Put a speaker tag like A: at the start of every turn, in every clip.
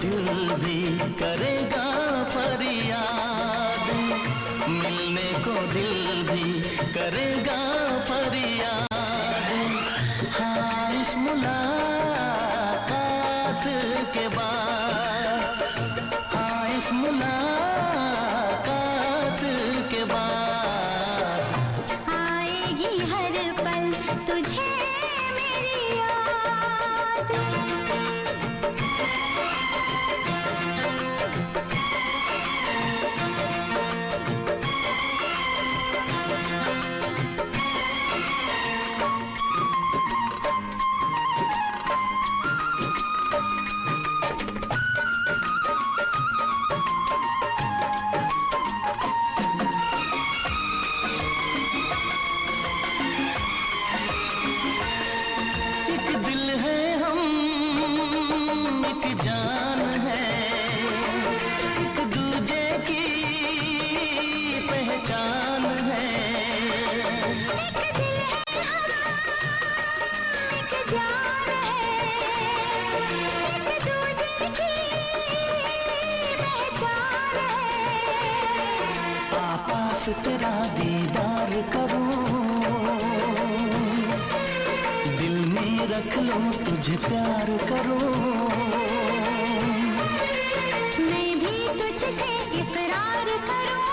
A: दिल भी करेगा फरियाद, मिलने को दिल भी करेगा फरियाद। हाँ, इस मुलाकात के बाद, हाँ इस मुलाकात के बाद
B: आएगी हर पल तुझे मेरी याद।
A: जान है, एक दूजे की पहचान है।
B: एक दिल है हम, एक जान है, एक दूजे की पहचान है।
A: पास तेरा दीदार करूं, दिल में रख लूं तुझे प्यार करूं।
B: मैं भी तुझसे इकरार करूं,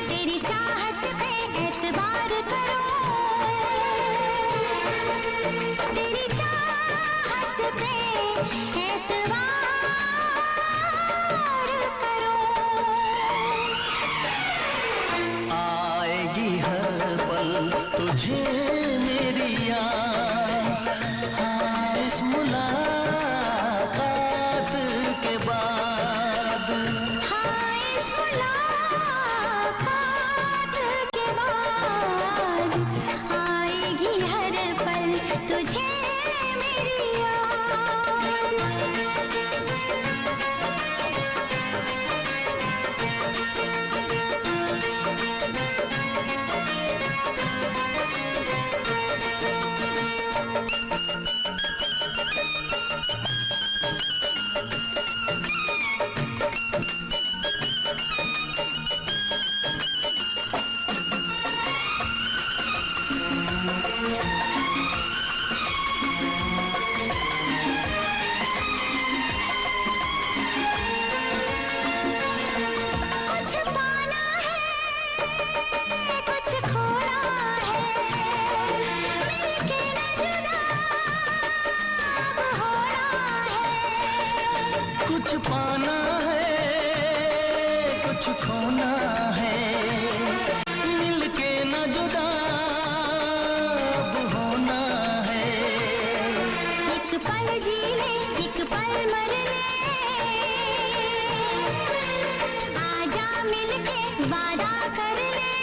B: तेरी चाहत पे एतबार करूं, तेरी चाहत पे एतबार करूं।
A: आएगी हर पल तुझे मेरी याद, हाँ इस मुलाकात के बाद,
B: हाँ इस मुलाकात के बाद आएगी हर पल तुझे मेरी याद। कुछ पाना है, कुछ खोना है, मिलके न जुदा अब होना है।
A: कुछ पाना है कुछ खोना है, मिलके न जुदा अब होना है।
B: एक पल जी ले, एक पल मर ले, आजा मिलके वादा कर ले।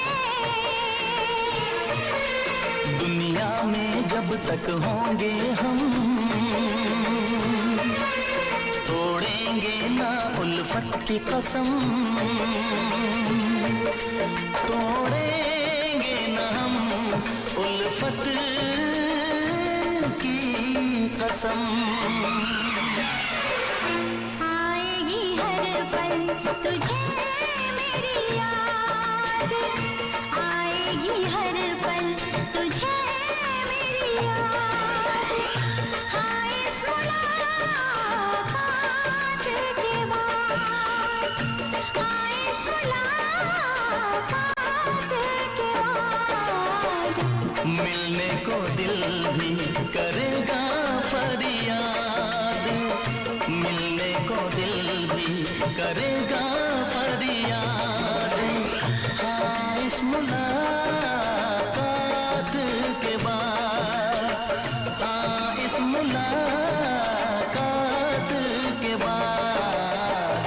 A: दुनिया में जब तक होंगे हम, तोड़ेंगे ना उल्फत की कसम, तोड़ेंगे ना हम उल्फत की कसम।
B: आएगी हर पल तुझे मेरी याद, आएगी हर पल तुझे मेरी याद। हाँ इस मुलाकात के बाद, हाँ इस मुलाकात के बाद
A: मिलने को दिल भी करेगा फरियाद, मिलने को दिल भी करेगा फरियाद। हाँ इस मुलाकात के बाद, हाँ इस मुलाकात के बाद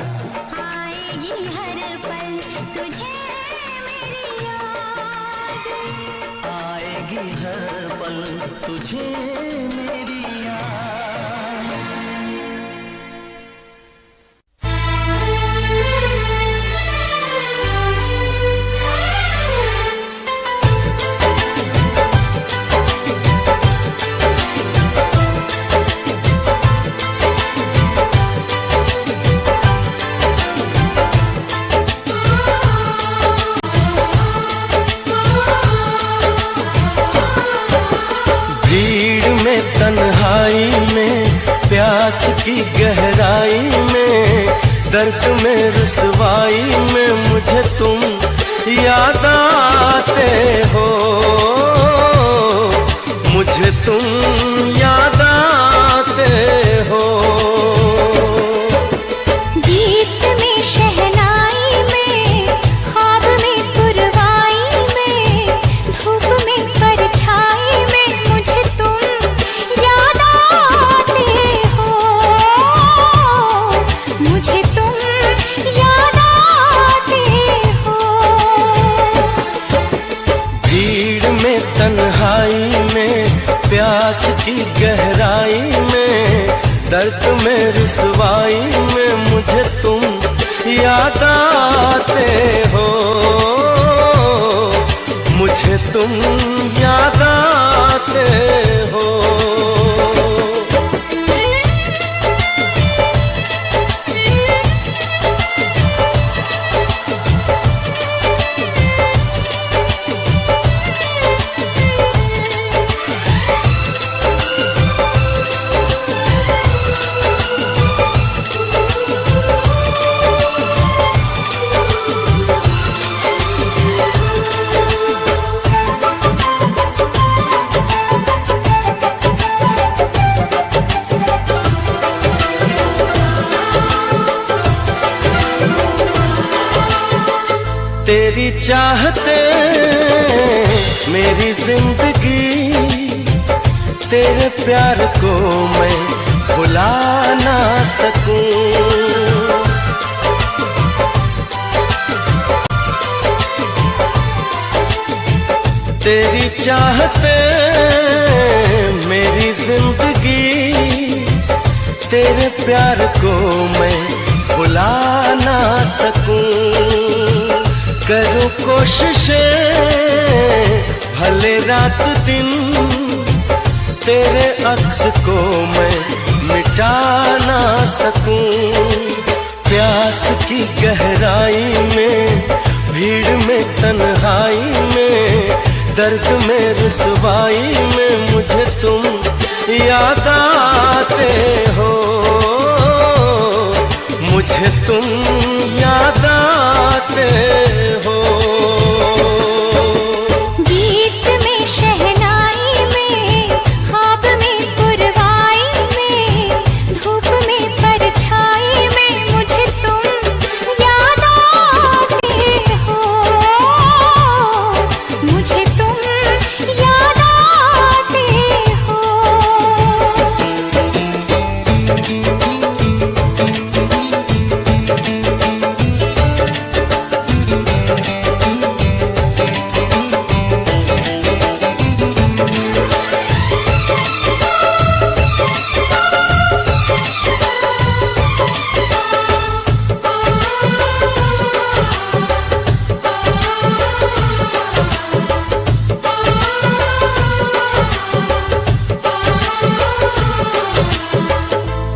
B: आएगी हर पल तुझे मेरी याद।
A: आएगी हर पल तुझे मेरी याद। प्यास की गहराई में, दर्द में रुसवाई में मुझे तुम याद आते हो, मुझे तुम याद आते हो।
B: गीत में शहनाई में, ख्वाब में पुरवाई में, धूप में परछाई में मुझे तुम याद आते हो, मुझे तुम याद आते हो।
A: भीड़ में तन्हाई में, प्यास की गहराई में, दर्द में रुसवाई में मुझे तुम याद आते हो, मुझे तुम याद आते हो। तेरी चाहते मेरी जिंदगी, तेरे प्यार को मैं भुला ना सकूं। तेरी चाहते मेरी जिंदगी, तेरे प्यार को मैं भुला ना सकूं। करूं कोशिशें भले रात दिन, तेरे अक्स को मैं मिटा ना सकूं। प्यास की गहराई में, भीड़ में तन्हाई में, दर्द में रुसवाई में मुझे तुम याद आते हो, मुझे तुम याद आते हो।
B: गीत में शहनाई में, ख्वाब में पुरवाई में, धूप में परछाई में मुझे तुम याद आते हो, मुझे तुम याद आते हो।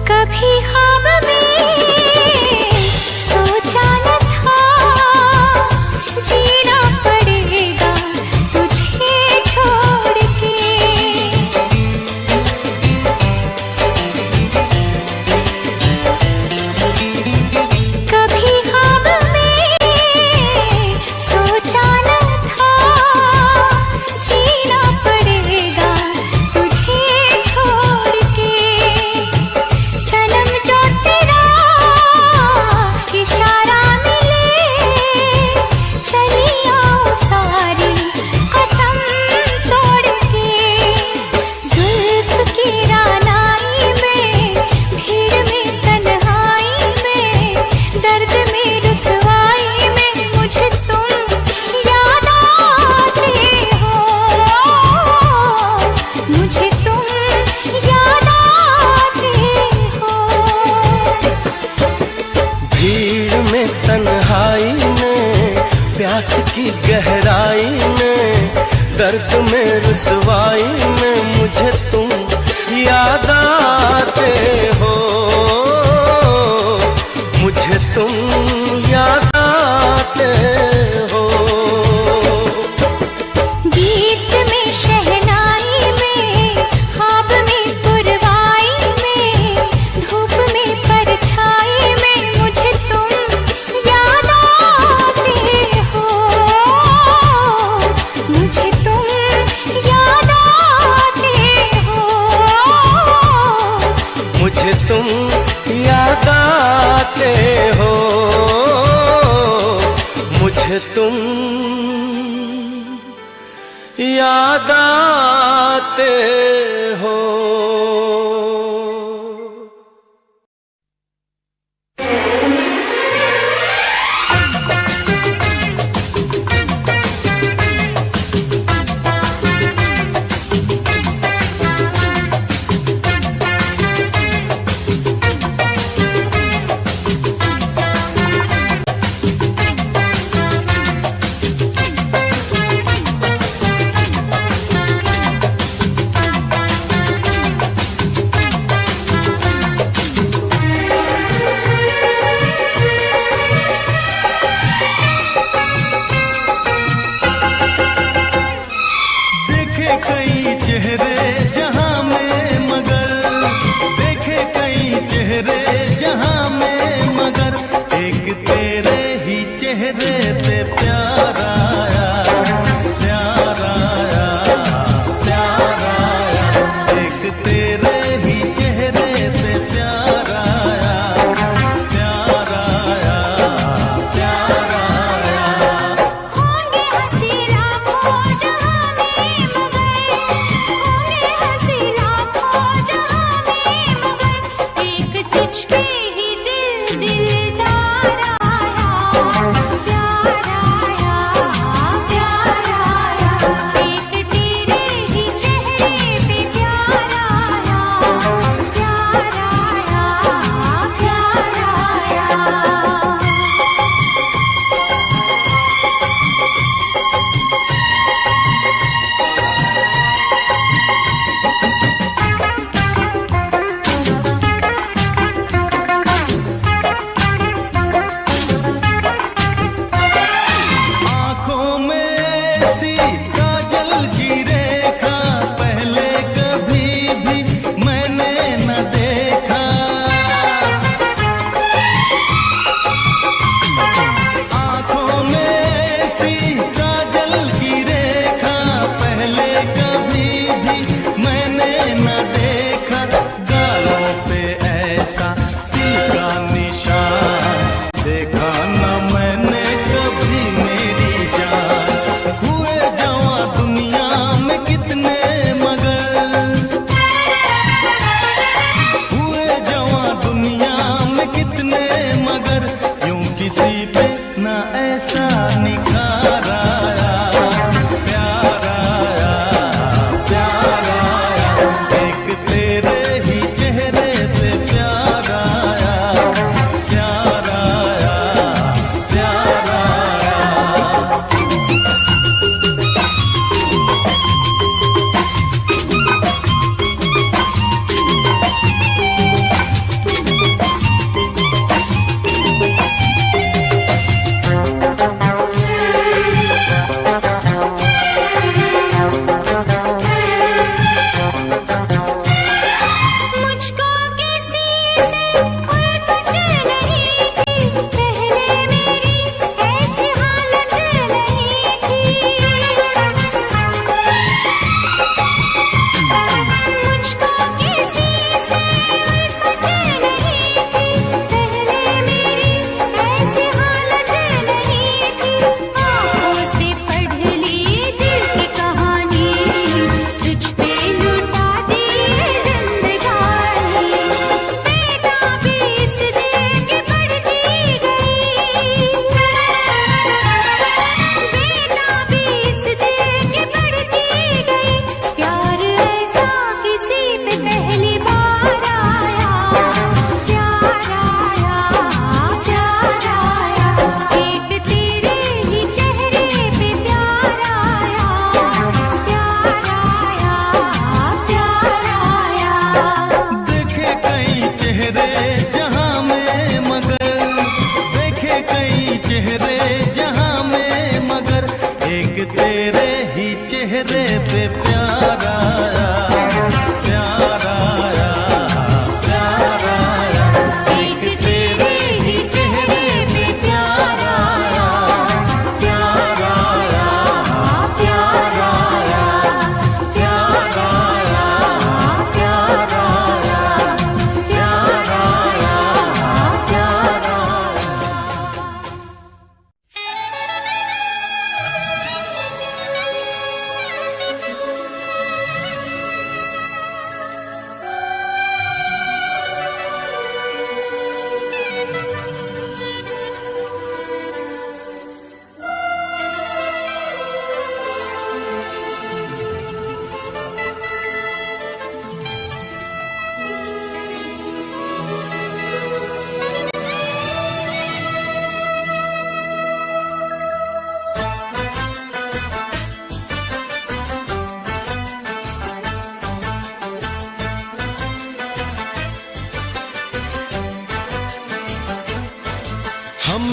B: कभी ख्वाब में सोचा न था, जीना पड़ेगा तुझे छोड़ के। कभी ख्वाब में सोचा न था, जीना पड़ेगा तुझे छोड़ के। सनम जो तेरा इशारा मिले, चली आऊं सारी कसम तोड़ के। जुल्फ की रानाई में, भीड़ में तन्हाई में, दर्द में रुसवाई में मुझे तुम याद आते हो, मुझे तुम याद आते हो।
A: भीड़ में तन्हाई में, प्यास की गहराई में, दर्द में रुसवाई में मुझे तुम याद आते हो, मुझे तुम याद आते हो।
B: गीत में शहनाई में, ख्वाब में पुरवाई में,
A: याद आते हो।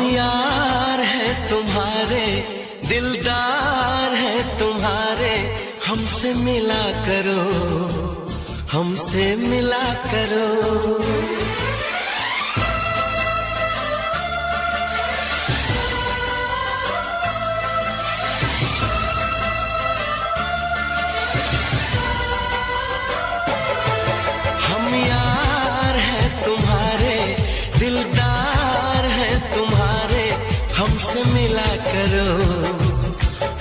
A: यार हैं तुम्हारे, दिलदार हैं तुम्हारे, हमसे मिला करो, हमसे मिला करो। हम यार हैं तुम्हारे, दिलदार हैं तुम्हारे, हमसे मिला करो,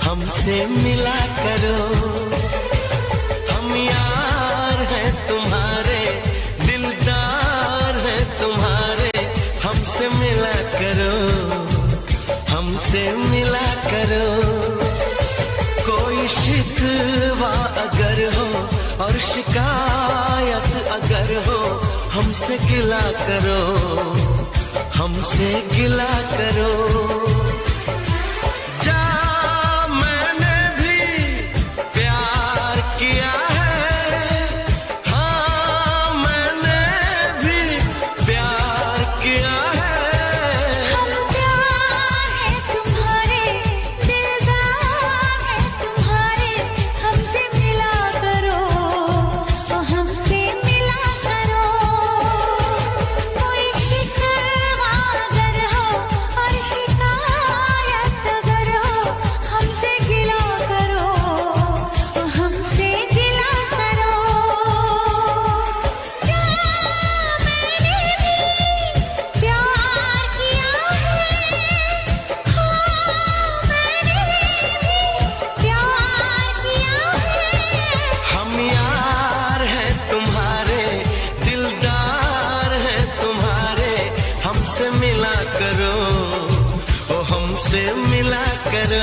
A: हमसे मिला करो। हम यार हैं तुम्हारे, दिलदार हैं तुम्हारे, हमसे मिला करो, हमसे मिला करो। कोई शिकवा अगर हो और शिकायत अगर हो, हमसे गिला करो, हमसे गिला करो। जा मैंने भी प्यार किया है, हाँ मैंने भी प्यार किया है।
B: हम प्यार है तुम्हारे, दिलदार है तुम्हारे, हमसे मिला करो, हमसे मिला करो। कोई शिकवा अगर हो और शिकायत अगर हो, हमसे गिला करो, हमसे गिला करो। जा मैंने भी प्यार किया है, हाँ मैंने भी प्यार किया है।
A: हम यार हैं तुम्हारे, दिलदार हैं तुम्हारे, हमसे मिला करो, ओ हमसे मिला करो।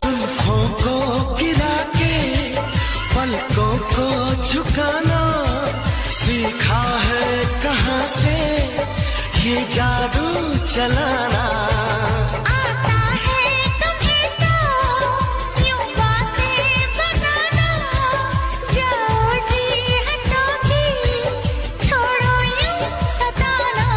A: जुल्फों को गिरा के पलकों को झुकाना सीखा है कहाँ से ये जादू चलाना।
B: आता है तुम्हें तो यूं बातें बनाना, जाओ जी हटो की छोड़ो यूं सताना।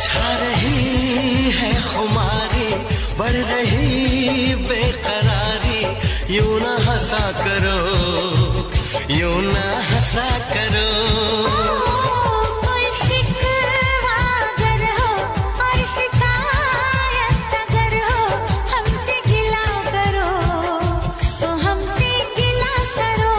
A: छा रही है खुमारी, बढ़ रही बेकरारी, यूं ना हंसा करो, यूं ना हंसा करो।
B: कोई शिकवा अगर हो और शिकायत अगर हो, हमसे गिला करो, तो हमसे गिला करो।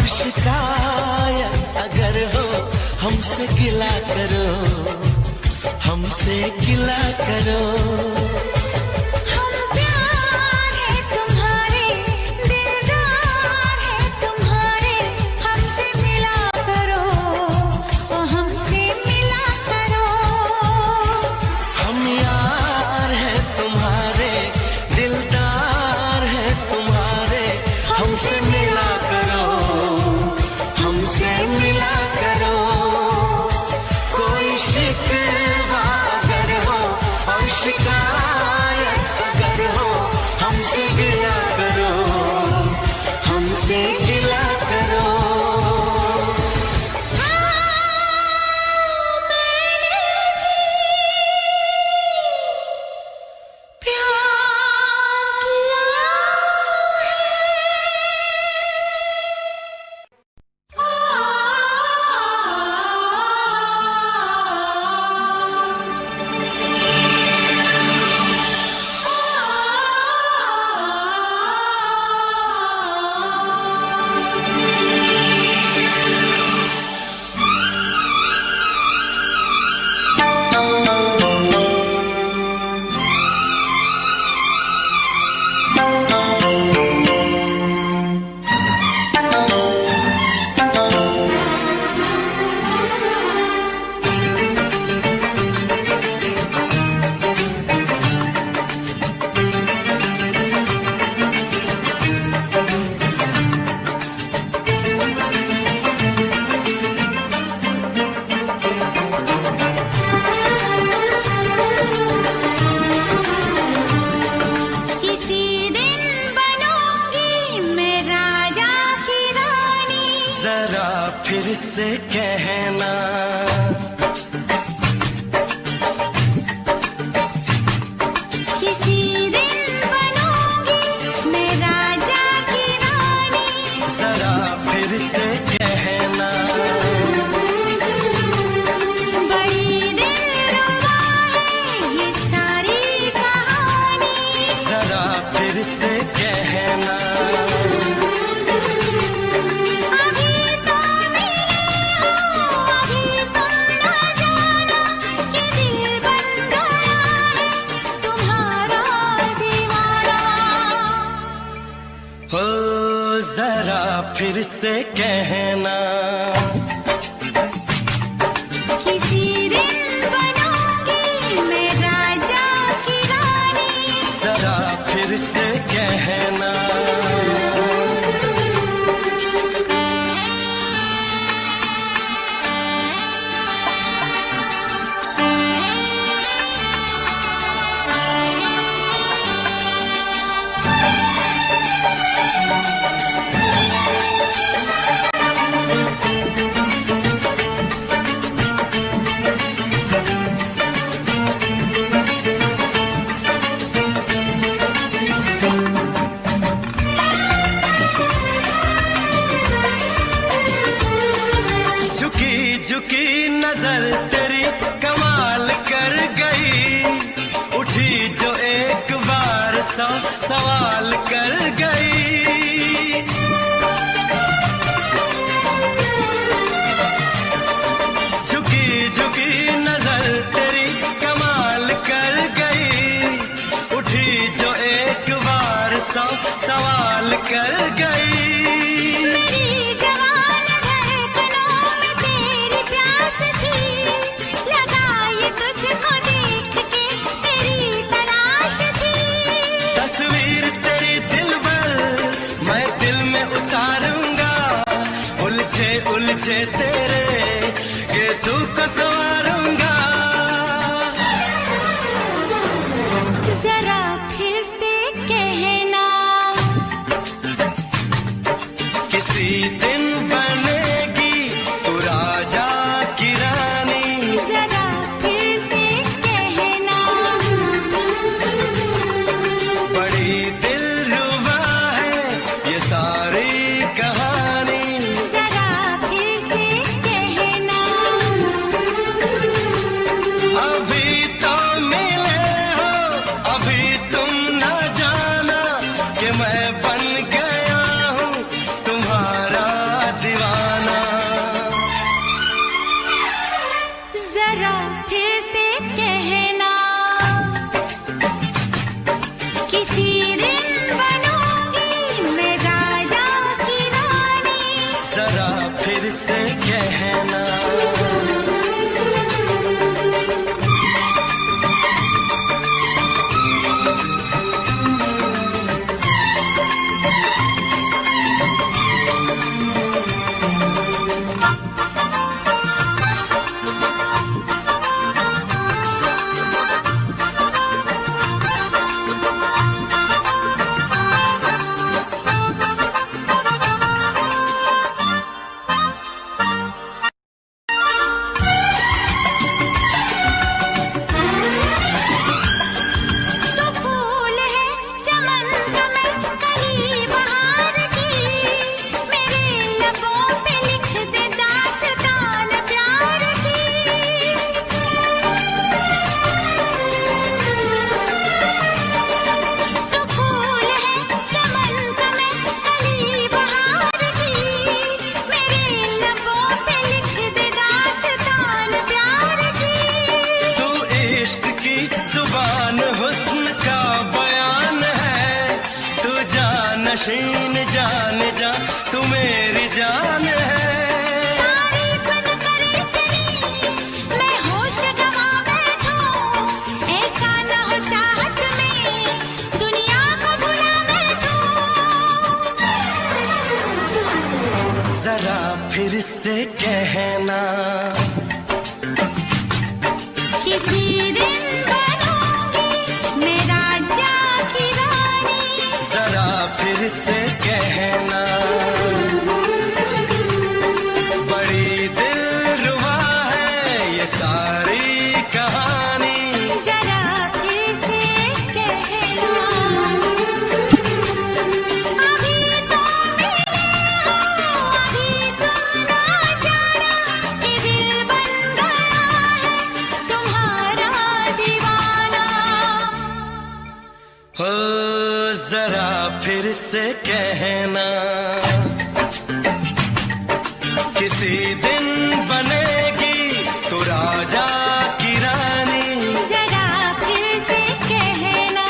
A: और शिकायत अगर हो हमसे गिला करो, हमसे गिला करो।
B: हम प्यार है तुम्हारे, दिलदार है तुम्हारे, हमसे मिला करो, ओ हमसे मिला करो।
A: हम यार है तुम्हारे, दिलदार है तुम्हारे, हमसे मिला करो, हमसे मिला करो। कोई शिकवा अगर हो और शिकायत अगर हो हमसे गिला करो, हमसे गिला करो। फिर से कहना
B: किसी दिन बनूंगी मैं राजा की रानी,
A: जरा फिर से कहना
B: बड़ी दिलरुबा है ये सारी कहानी,
A: जरा फिर से कहना जरा फिर से कहना
B: किसी दिन बनूंगी मैं राजा की रानी,
A: जरा फिर से कहना झुकी नजर तेरी कमाल कर गई, उठी जो एक बार सौ सवाल कर गई। झुकी झुकी नजर तेरी कमाल कर गई, उठी जो एक बार सौ सवाल कर गई। उलझे तेरे गेसू को संवारूंगा,
B: जरा फिर से कहना
A: किसी दिन बनेगी तू राजा की रानी,
B: जरा फिर से कहना
A: बड़ी दिलरुबा है ये सारी कहानी, अभी तो मिले हो अभी तुम न जाना कि मैं बन गया हूँ तुम्हारा छीन जान जा, तू मेरी जान है।
B: तारीफ न करे तेरी, मैं होश गंवा बैठूं, ऐसा न हो चाहत में दुनिया को भुला बैठूं।
A: जरा फिर से कहना,
B: किसी दिन बनूंगी मैं राजा की रानी।
A: जरा फिर से कहना, बड़ी दिलरुबा है ये सारी कहानी।
B: जरा फिर से कहना, अभी तो मिले हो, अभी तुम ना जाना कि दिल बन गया है तुम्हारा दीवाना।
A: हो जरा फिर से कहना, किसी दिन बनेगी तू राजा की रानी।
B: जरा फिर से कहना,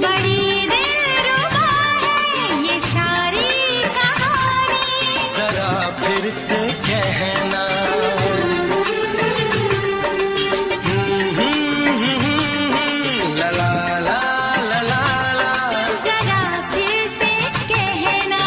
B: बड़ी दिलरुबा है ये सारी कहानी।
A: जरा फिर से कहना, ला ला ला ला ला ला।
B: जरा फिर से कहना,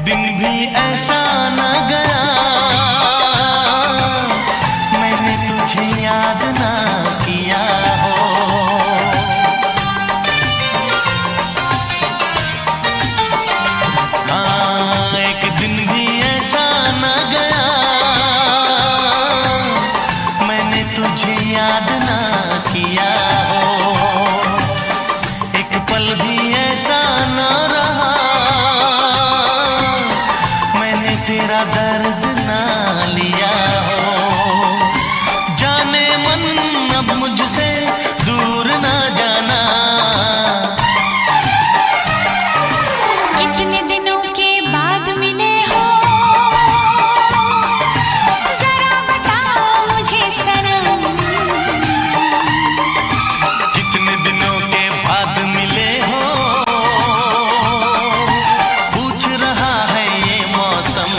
A: दिन भी ऐसा न गया मैंने तुझे याद ना किया हो। हाँ, एक दिन भी ऐसा न गया मैंने तुझे याद ना किया हो। एक पल भी ऐसा न रहा मैंने तेरा दर्द ना लिया हो। जाने मन अब मुझसे दूर ना जाना।
B: कितने दिनों के बाद मिले हो, जरा बताओ मुझे सनम।
A: कितने दिनों के बाद मिले हो पूछ रहा है ये मौसम।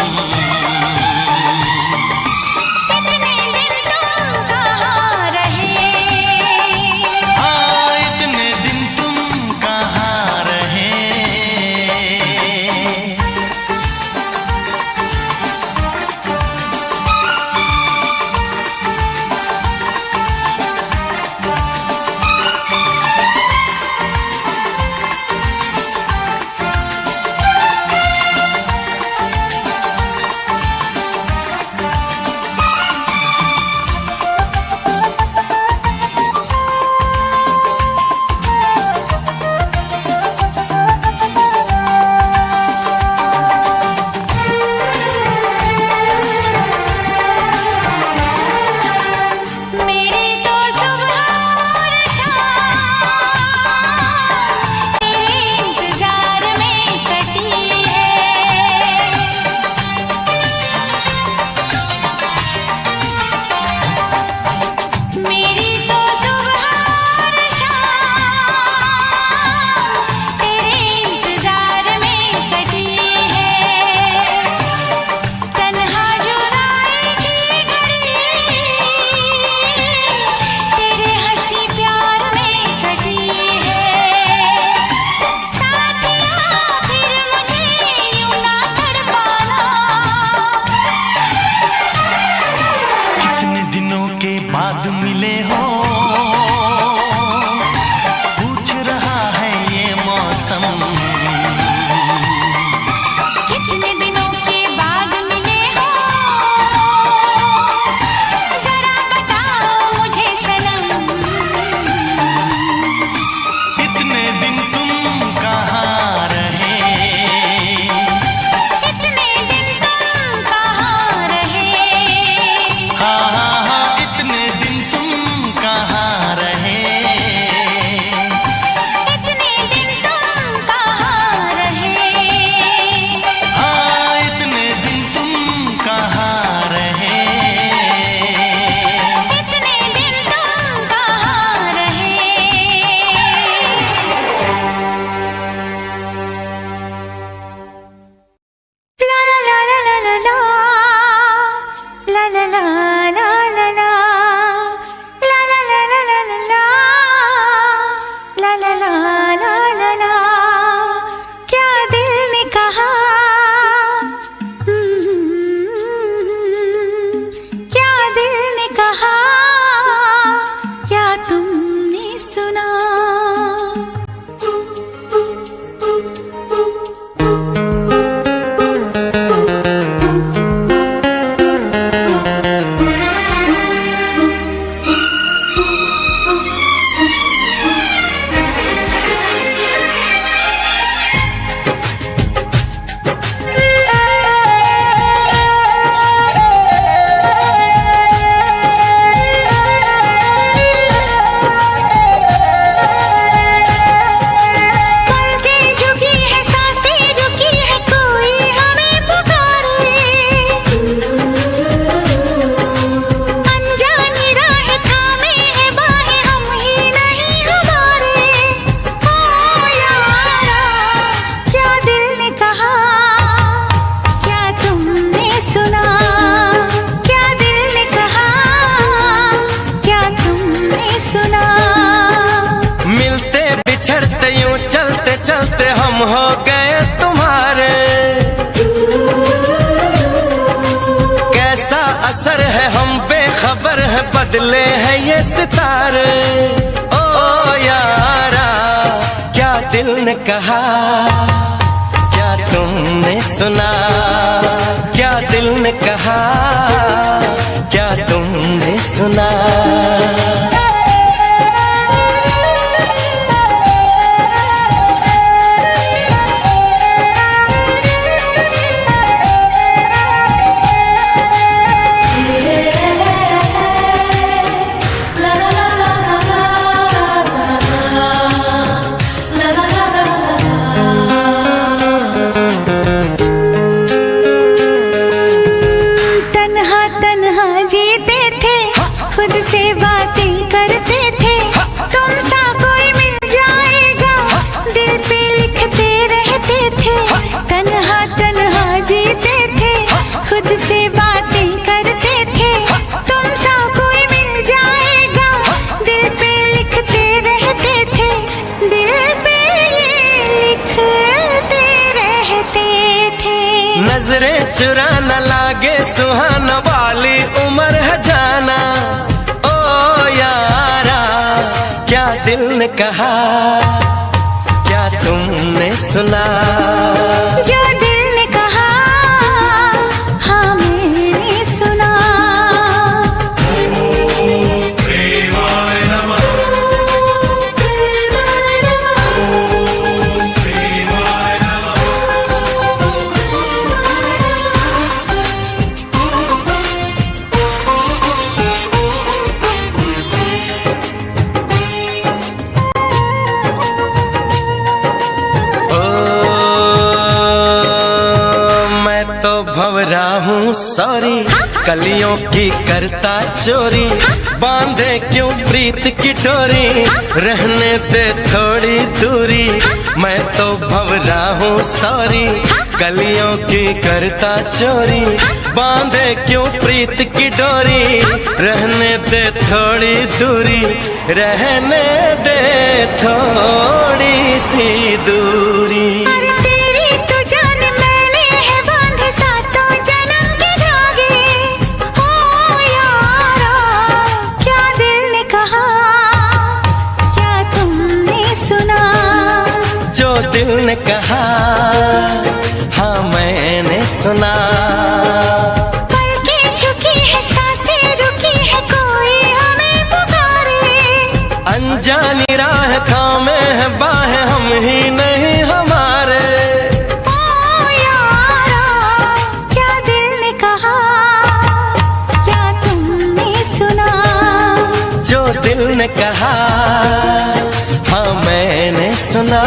A: असर है हम बेखबर है, बदले हैं ये सितारे। ओ यारा क्या दिल ने कहा, क्या तुमने सुना, क्या दिल ने कहा, क्या तुमने सुना। नजरें चुरा न लागे सुहाना वाली उम्र है जाना। ओ यारा क्या दिल ने कहा, क्या तुमने सुना।
B: जो दिल ने कहा हाँ मैंने सुना।
A: भंवरा हूँ सॉरी, कलियों की करता चोरी, बांधे क्यों प्रीत की डोरी, रहने दे थोड़ी दूरी। मैं तो भंवरा हूँ सॉरी, कलियों की करता चोरी, बांधे क्यों प्रीत की डोरी, रहने दे थोड़ी दूरी, रहने दे थोड़ी सी दूरी। दिल ने कहा हाँ मैंने सुना।
B: पलकें झुकी है सांसें रुकी है कोई हमें पुकारे।
A: अनजानी राह थामे है बाहें हम ही नहीं हमारे।
B: ओ यारा क्या दिल ने कहा, क्या तुमने सुना।
A: जो दिल ने कहा हाँ मैंने सुना।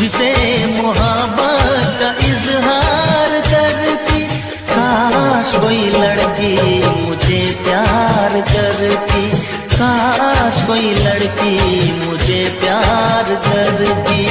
C: मुझसे मोहब्बत का इजहार करती। काश कोई लड़की मुझे प्यार करती, काश कोई लड़की मुझे प्यार करती।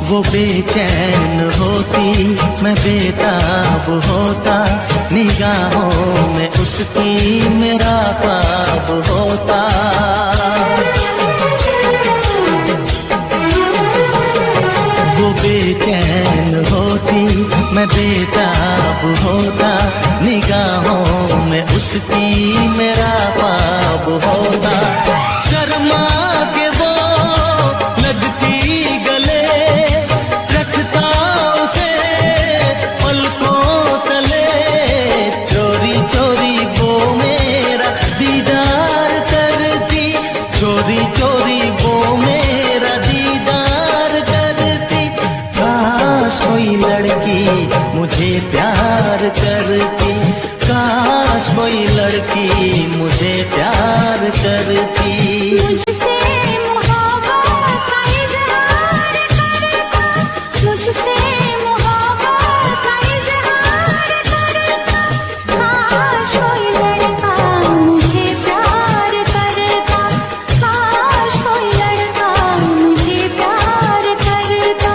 C: वो बेचैन होती, मैं बेताब होता, निगाहों में उसकी मेरा ख्वाब होता। वो बेचैन होती, मैं बेताब होता, निगाहों में उसकी मेरा ख्वाब होता। शर्मा के वो लगती गले, रखता उसे पलकों तले, चोरी चोरी वो मेरा दीदार करती, चोरी चोरी वो मेरा दीदार करती। काश कोई लड़की मुझे प्यार करती, काश कोई लड़की मुझे प्यार करती।
B: मुझसे मोहब्बत का इजहार करता, मुझसे मोहब्बत का इजहार करता। काश कोई लड़का मुझे प्यार करता, काश कोई लड़का मुझे प्यार करता।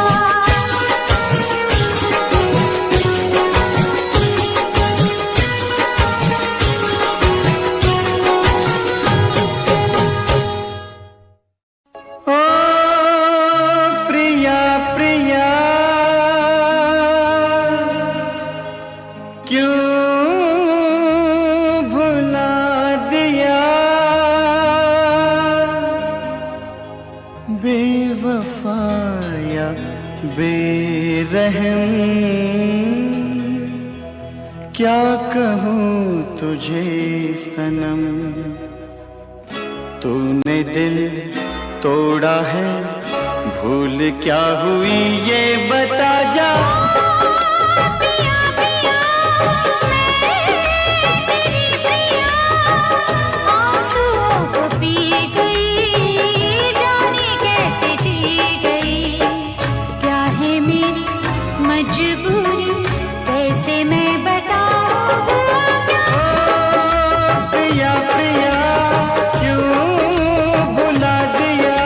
D: ओ प्रिया प्रिया, क्यों भुला दिया, बेवफाया बेरहम, क्या कहूँ तुझे सनम। तूने दिल तोड़ा है, भूल क्या हुई ये बता जा।
B: पिया पिया मैं तेरी पिया, आंसुओं को पी गई, जाने कैसे जी गई। क्या है मेरी मजबूरी, कैसे मैं बताऊं हुआ क्या।
D: प्रिया प्रिया क्यों भुला दिया,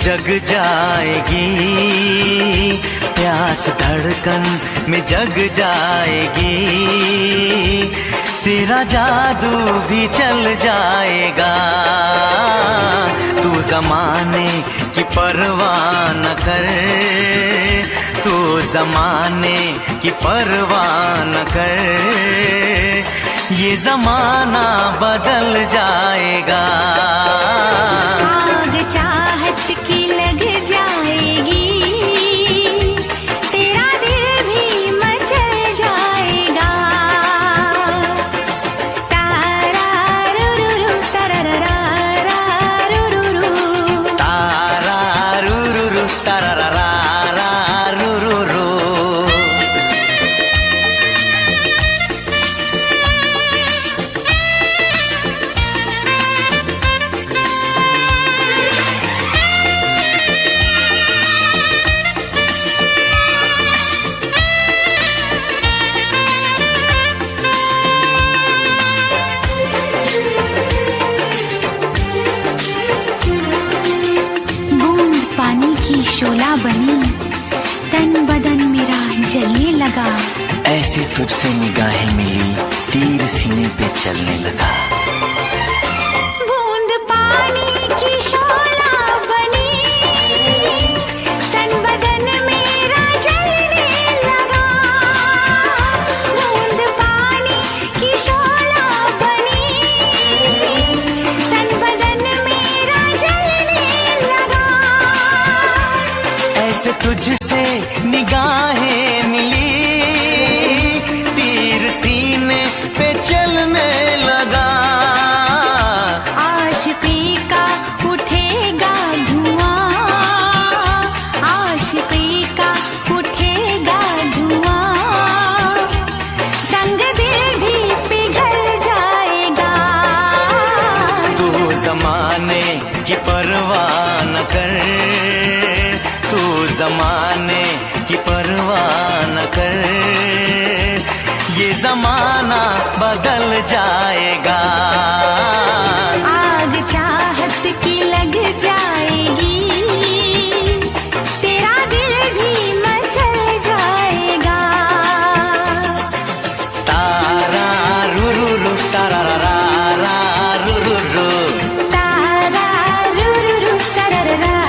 C: जग जाएगी, प्यास धड़कन में जग जाएगी, तेरा जादू भी चल जाएगा। तू ज़माने की परवाह न कर, तू ज़माने की परवाह न कर, ये ज़माना बदल जाएगा।
B: आग चाहत की लग जाएगी, तेरा दिल भी मचल जाएगा। तारारुरुरु तरररारारुरुरु,
C: तारारुरुरु तरररारारुरुरु।
B: शोला बनी, तन बदन मेरा जलने लगा।
C: ऐसे तुझसे निगाहें मिली, तीर सीने पे चलने लगा।
B: बूंद पानी की शोला बनी, तन बदन मेरा जलने लगा। बूंद पानी की शोला बनी, तन बदन मेरा जलने लगा।
C: ऐसे तुझसे निगाहें मिली, तीर सीने पे चलने लगा।
B: आशिकी का उठेगा धुआं, आशिकी का उठेगा धुआं, संग दिल भी पिघल जाएगा।
C: तू ज़माने की परवाह न कर, तू ज़माने की परवाह न कर, ये ज़माना बदल जाएगा।
B: आग चाहत की लग जाएगी, तेरा दिल भी मचल जाएगा।
C: तारारुरुरु तरररारारुरुरु,
B: तारारुरुरु तरररारारुरुरु।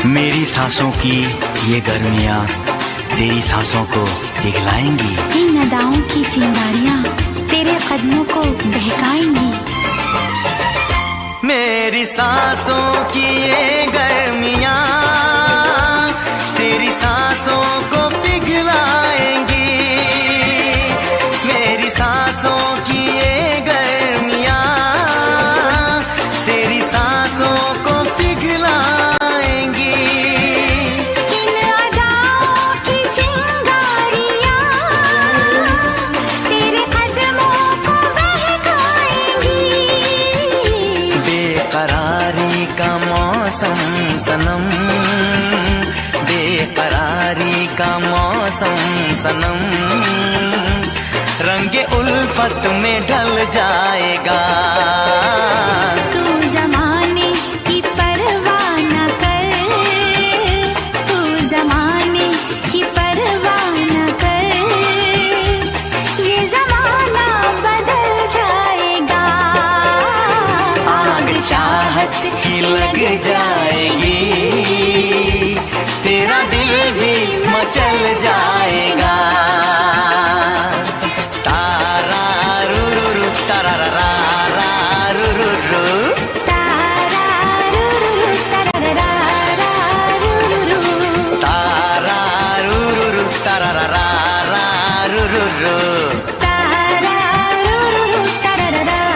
C: मेरी सांसों की ये गर्मियाँ तेरी सांसों को पिघलाएंगी।
B: इन अदाओं की चिंगारियां तेरे कदमों को बहकाएंगी।
C: मेरी सांसों की ये गर्मियाँ तेरी सांसों को पिघलाएंगी। मेरी सांसों की ये गर्मियाँ तेरी सांसों को पिघलाएंगी।
B: इन अदाओं की चिंगारियां तेरे कदमों को बहकाएंगी।
C: बेकरारी का मौसम सनम, बेकरारी का मौसम सनम, रंगे उल्फत में ढल जाएगा।
B: तू ज़माने की परवाह न कर, तू ज़माने की परवाह न कर, ये ज़माना बदल जाएगा।
C: आग चाहत की लग जाएगी, तेरा दिल भी मचल जाएगा। तारारुरुरु तरररारारुरुरु,
B: तारारुरुरु तरररारारुरुरु,
C: तारारुरुरु तरररारारुरुरु।
B: तारारुरुरु तरररारारुरुरु।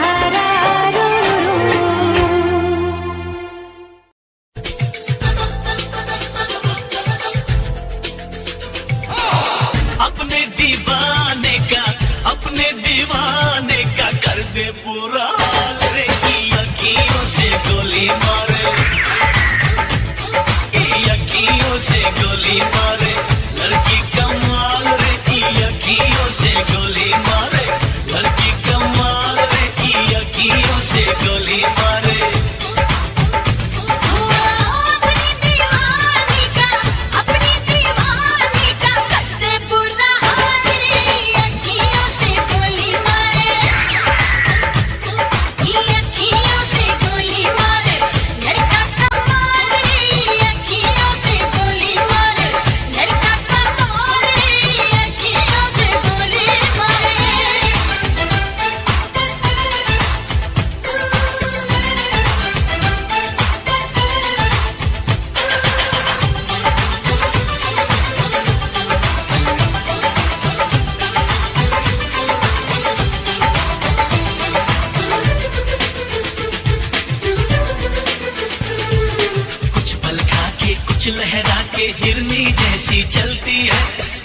E: कुछ लहरा के हिरनी जैसी चलती है,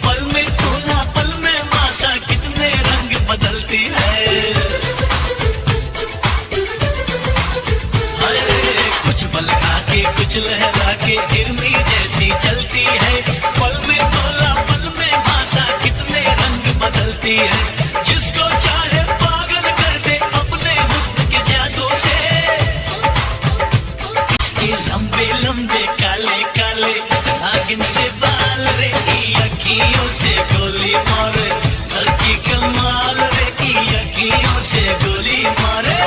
E: पल में तोला पल में मासा कितने रंग बदलती है। अरे कुछ बल खा के कुछ लहरा के हिरनी जैसी चलती है, पल में तोला पल में मासा कितने रंग बदलती है। जिसको चाहे पागल कर दे अपने हुस्न के जादू से, इसके लंबे लंबे काले काले नागिन से बाल रे, की अखियों से गोली मारे, लड़की कमाल रे, की अखियों से गोली मारे।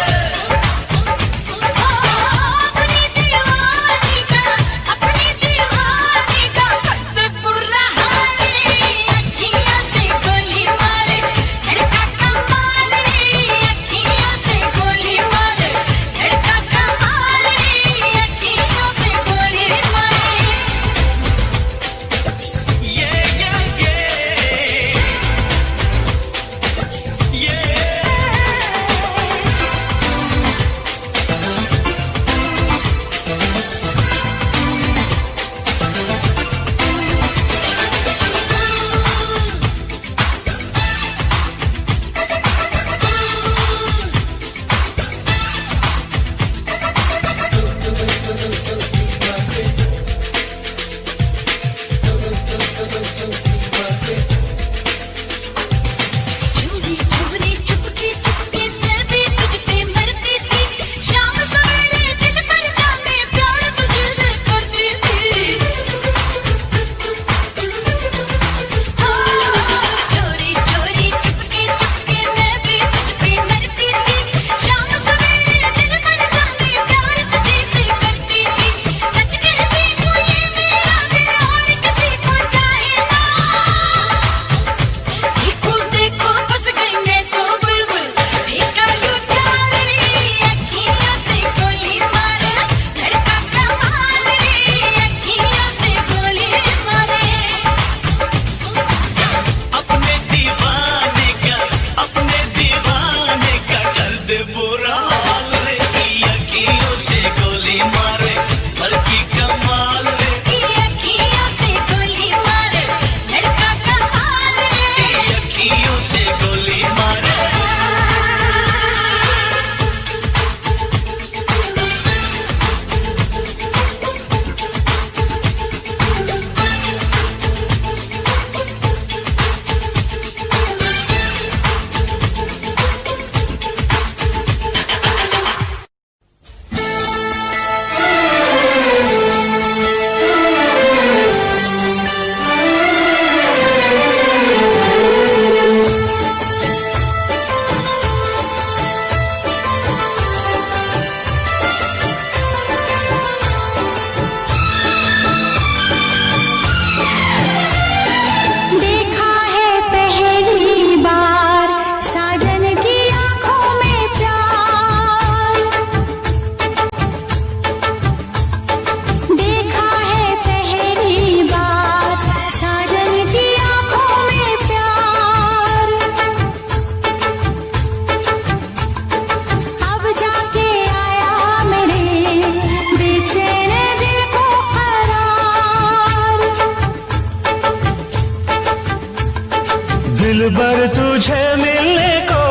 D: दिलबर तुझे मिलने को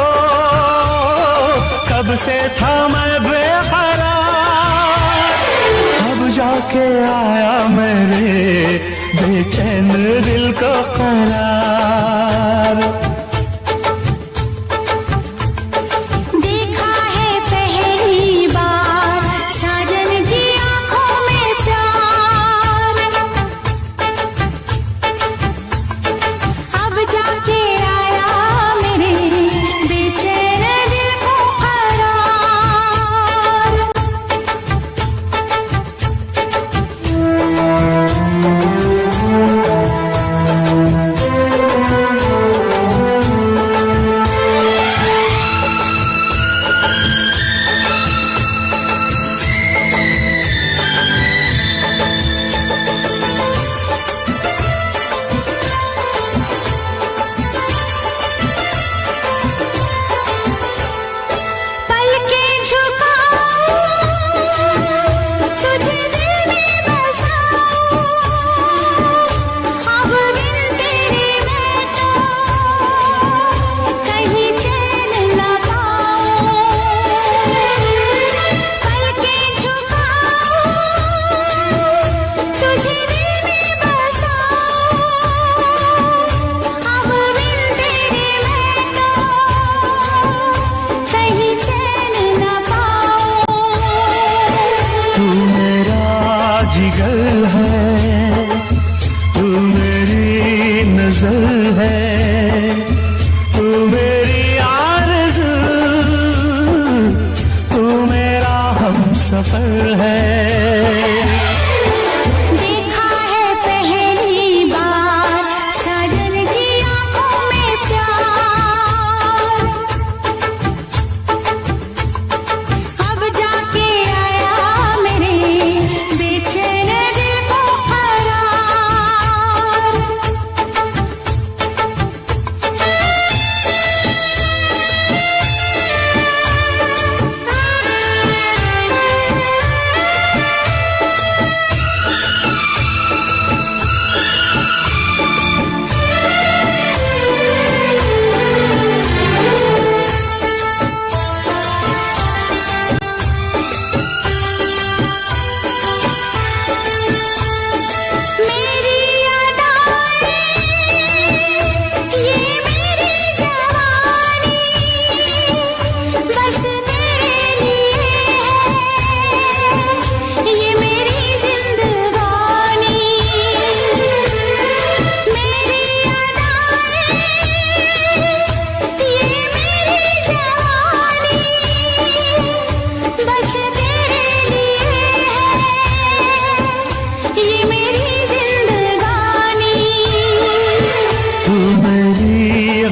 D: कब से था मैं बेकरार, अब जाके आया मेरे बेचैन दिल को करार।
B: देखा है पहली बार साजन की आंखों में प्यार, अब जाके आया मेरे बेचैन दिल को करार।
F: जिगर है, तू मेरी नजर है, तू मेरी आरज़ू, तू मेरा हमसफर है।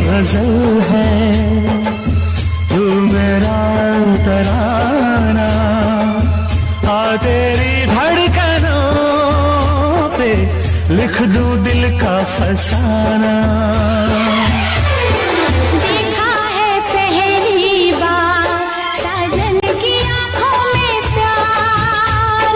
F: गजल है, तू मेरा तराना, आ तेरी धड़कनों पे लिख दूं दिल का फसाना।
B: देखा है पहली बार साजन की आंखों में प्यार,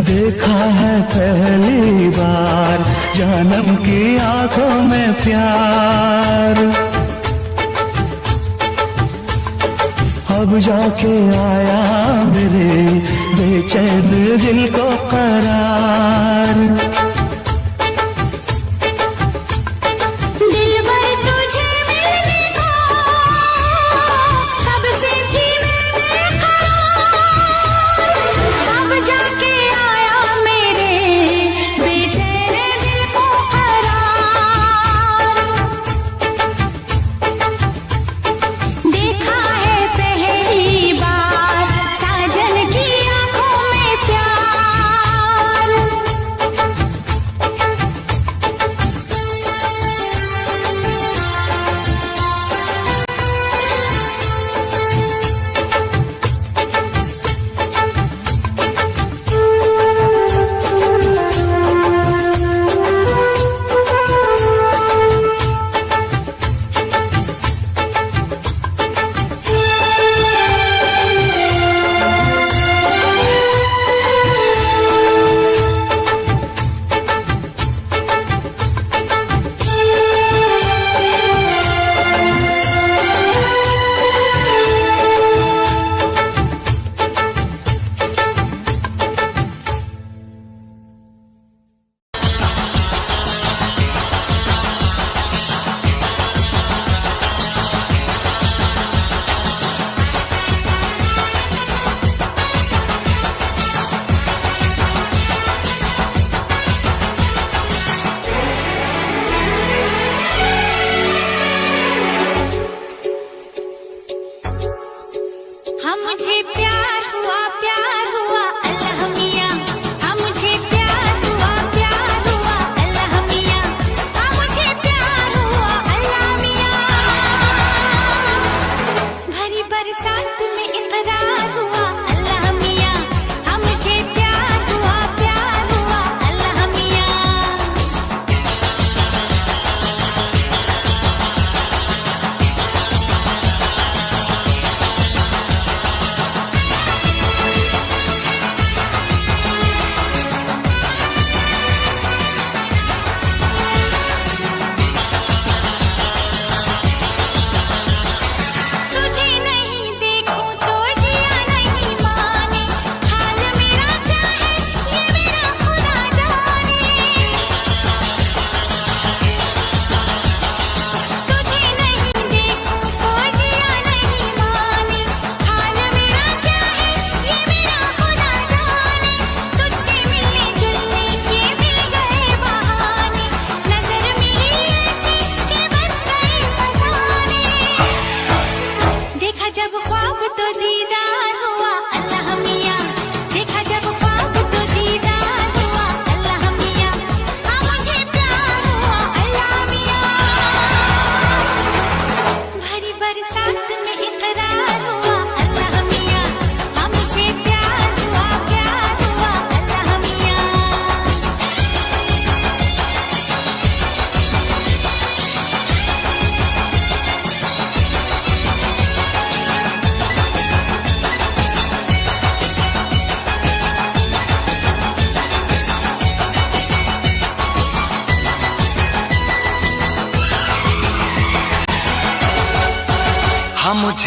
F: देखा है पहली बार जानम की आंखों में प्यार। अब जाके आया मेरे बेचैन दिल को करार।
B: दिलबर तुझे मिलने को कब से थी मैं बेकरार, अब जाके आया मेरे बेचैन दिल को करार। देखा है पहली बार साजन की आंखों में प्यार।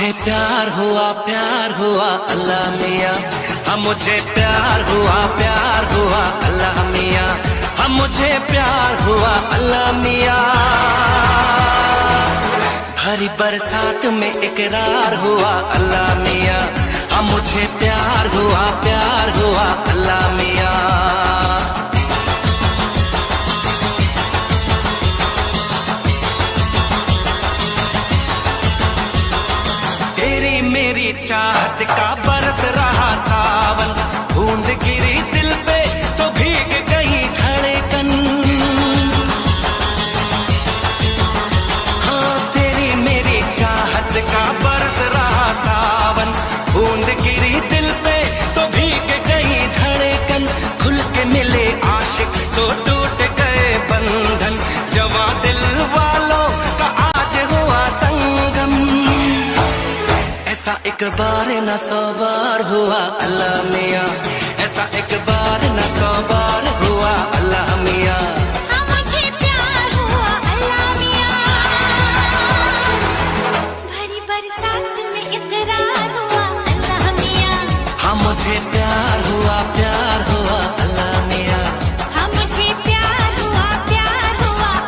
A: मुझे प्यार हुआ अल्लाह मियाँ, हाँ मुझे प्यार हुआ अल्लाह मियाँ, हाँ मुझे प्यार हुआ अल्लाह मियाँ। भरी बरसात में इकरार हुआ अल्लाह मियाँ, हाँ मुझे प्यार हुआ अल्लाह मियाँ। तेरी मेरी चाहत का बरस रहा सावन, बूंद गिरी दिल पे तो भीग गई धड़कन। हाँ तेरी मेरी चाहत का बरस रहा सावन, बूंद गिरी दिल पे तो भीग गई धड़कन। खुल के मिले आशिक तो टूट गए बंधन, जवां दिल वालों का आज हुआ संगम। ऐसा एक बार न 100 बार हुआ अल्लाह मियाँ, ऐसा एक बार न 100 बार हुआ अल्लाह मियाँ।
B: हाँ मुझे प्यार हुआ अल्लाह मियाँ, भरी बरसात में इकरार हुआ अल्लाह मियाँ।
A: हाँ मुझे प्यार हुआ अल्लाह मियाँ,
B: हाँ मुझे प्यार हुआ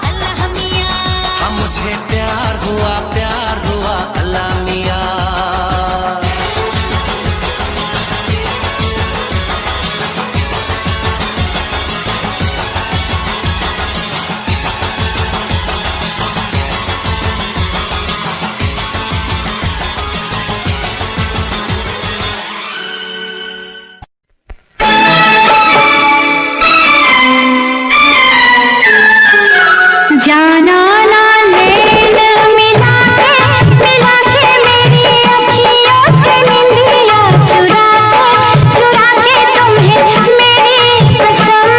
B: अल्लाह मियाँ।
A: हाँ मुझे प्यार हुआ अल्लाह मियाँ।
B: जाना ना लेन मिला के मेरी अखियों से निंदिया चुरा के तुम्हें मेरी कसम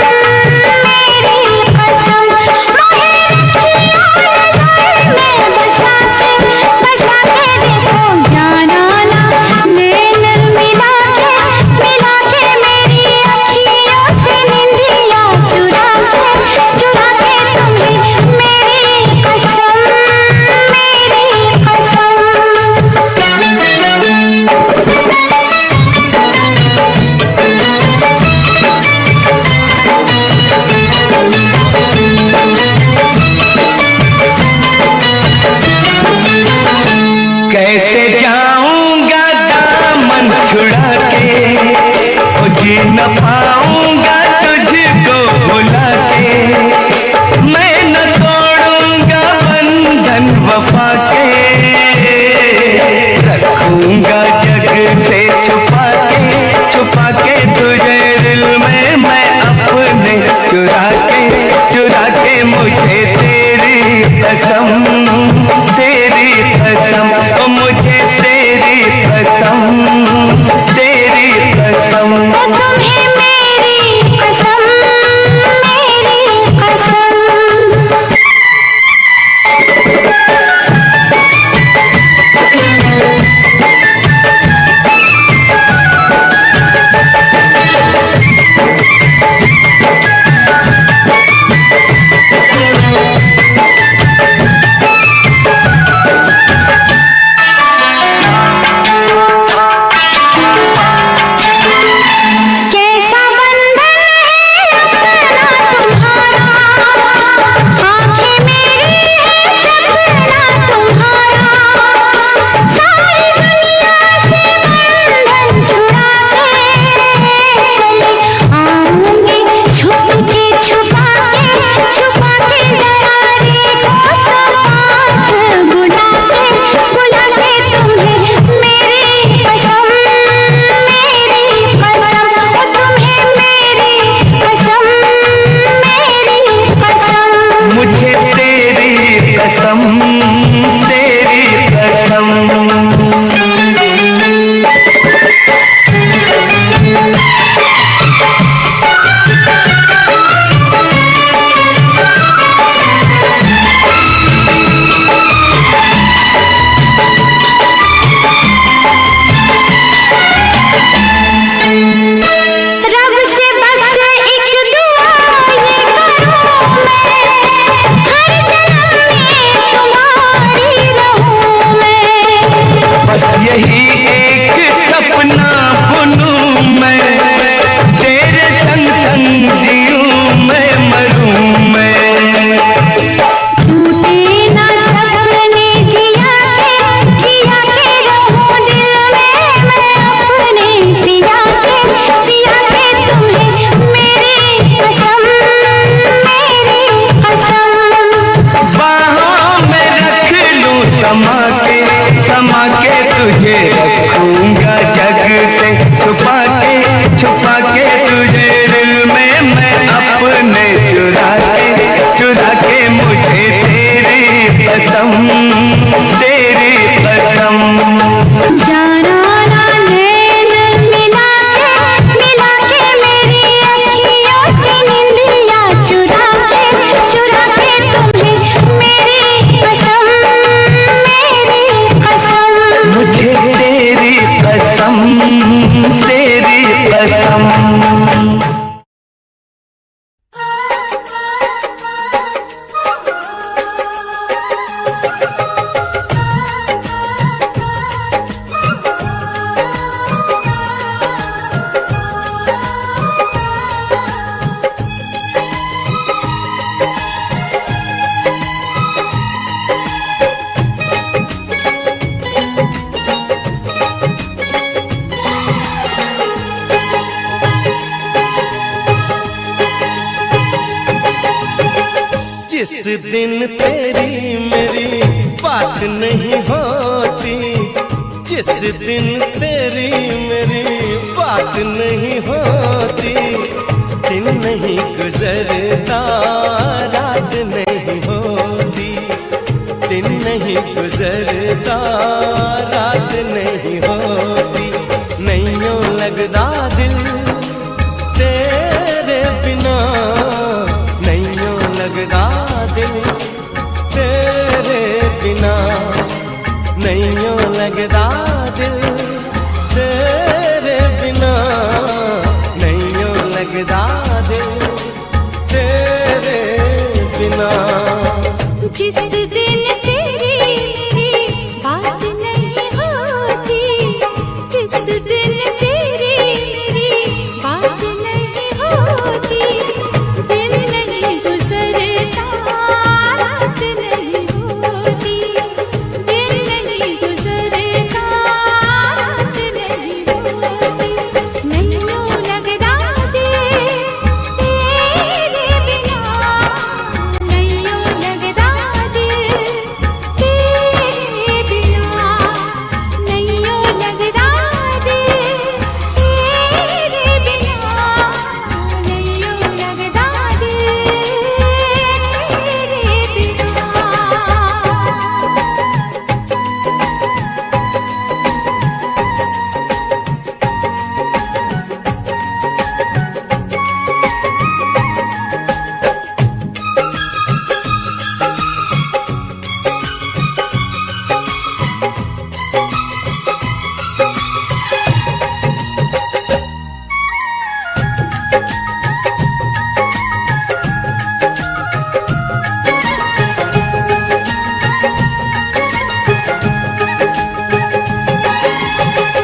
B: मुझे रखियो नजर में बसा के देखो। जाना ना लेन मिला के मेरी अखियों से निंदिया चुरा के तुम्हें मेरी कसम
F: कैसे जाऊंगा दामन छुड़ा के, ओ जी न पाऊंगा तुझको भुला के। मैं न तोड़ूंगा बंधन वफा के, रखूंगा जग से छुपा के तुझे दिल में मैं अपने चुरा के मुझे तेरी कसम ओ मुझे तेरी कसम
B: तुम्हें
F: कसम।
A: जिस दिन तेरी मेरी बात नहीं होती, जिस दिन तेरी मेरी बात नहीं होती, दिन नहीं गुजरता रात नहीं होती, दिन नहीं गुजरता रात नहीं होती, नैयों लगदा दिल तेरे बिना, नैयों लगदा दिल तेरे बिना, नैयों लगदा दिल तेरे बिना, नैयों लगदा दिल तेरे बिना।
B: जिस दिन तेरी मेरी बात नहीं होती, जिस दिन तेरी मेरी बात नहीं होती, दिन नहीं गुजरता रात नहीं होती, दिन नहीं गुजरता रात नहीं होती, नैयों लगदा दिल तेरे बिना, नैयों लगदा दिल तेरे बिना, नैयों लगदा दिल तेरे बिना, नैयों लगदा दिल तेरे बिना।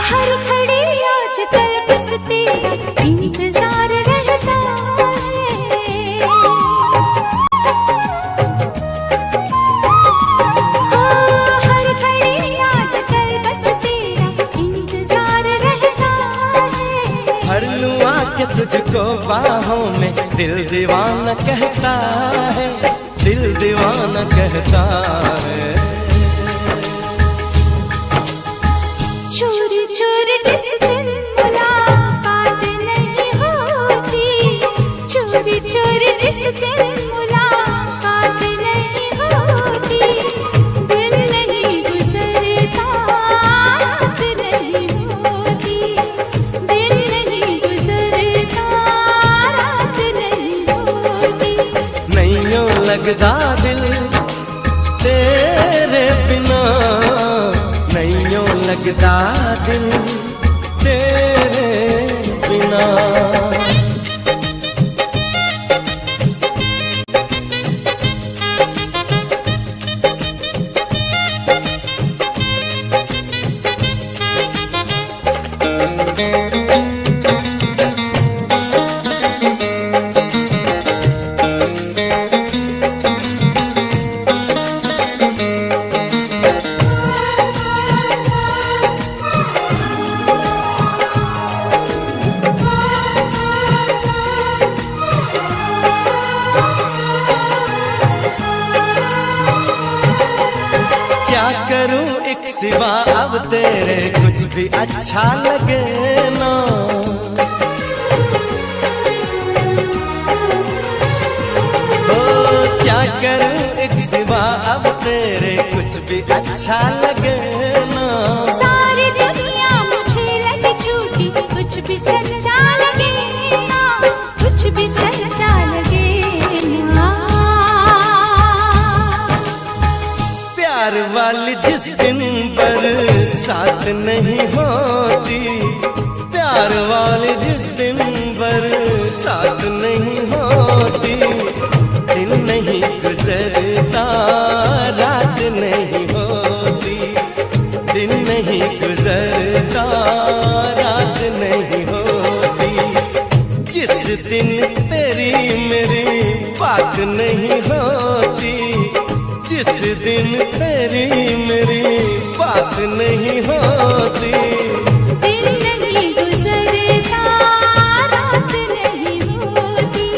B: हर घड़ी आजकल बस तेरा इंतजार रहता है, हर घड़ी आजकल बस तेरा इंतजार रहता है।
A: भर लूं आके तुझको बाहों में, दिल दीवाना कहता है, दिल दीवाना कहता है।
B: चोरी चोरी जिस दिन मुलाकात नहीं होती, चोरी चोरी जिस दिन मुलाकात नहीं होती, दिन नहीं गुजरता रात नहीं होती, दिन नहीं गुजरता रात नहीं होती,
A: नैयों लगदा दिल तेरे बिना, नैयों लगदा दिल तेरे बिना। सिवा अब तेरे कुछ भी अच्छा लगे ना, ओ क्या करूं एक सिवा अब तेरे कुछ भी अच्छा लगे ना।
B: सारी दुनिया मुझे लगी झूठी, कुछ भी सच्चा लगे ना, कुछ भी सच्चा लगे ना।
A: प्यार वाली जिस दिन बरसात नहीं होती, प्यार वाली जिस दिन तेरी मेरी बात नहीं होती, जिस दिन तेरी मेरी बात नहीं होती।
B: दिन नहीं गुजरता रात नहीं होती,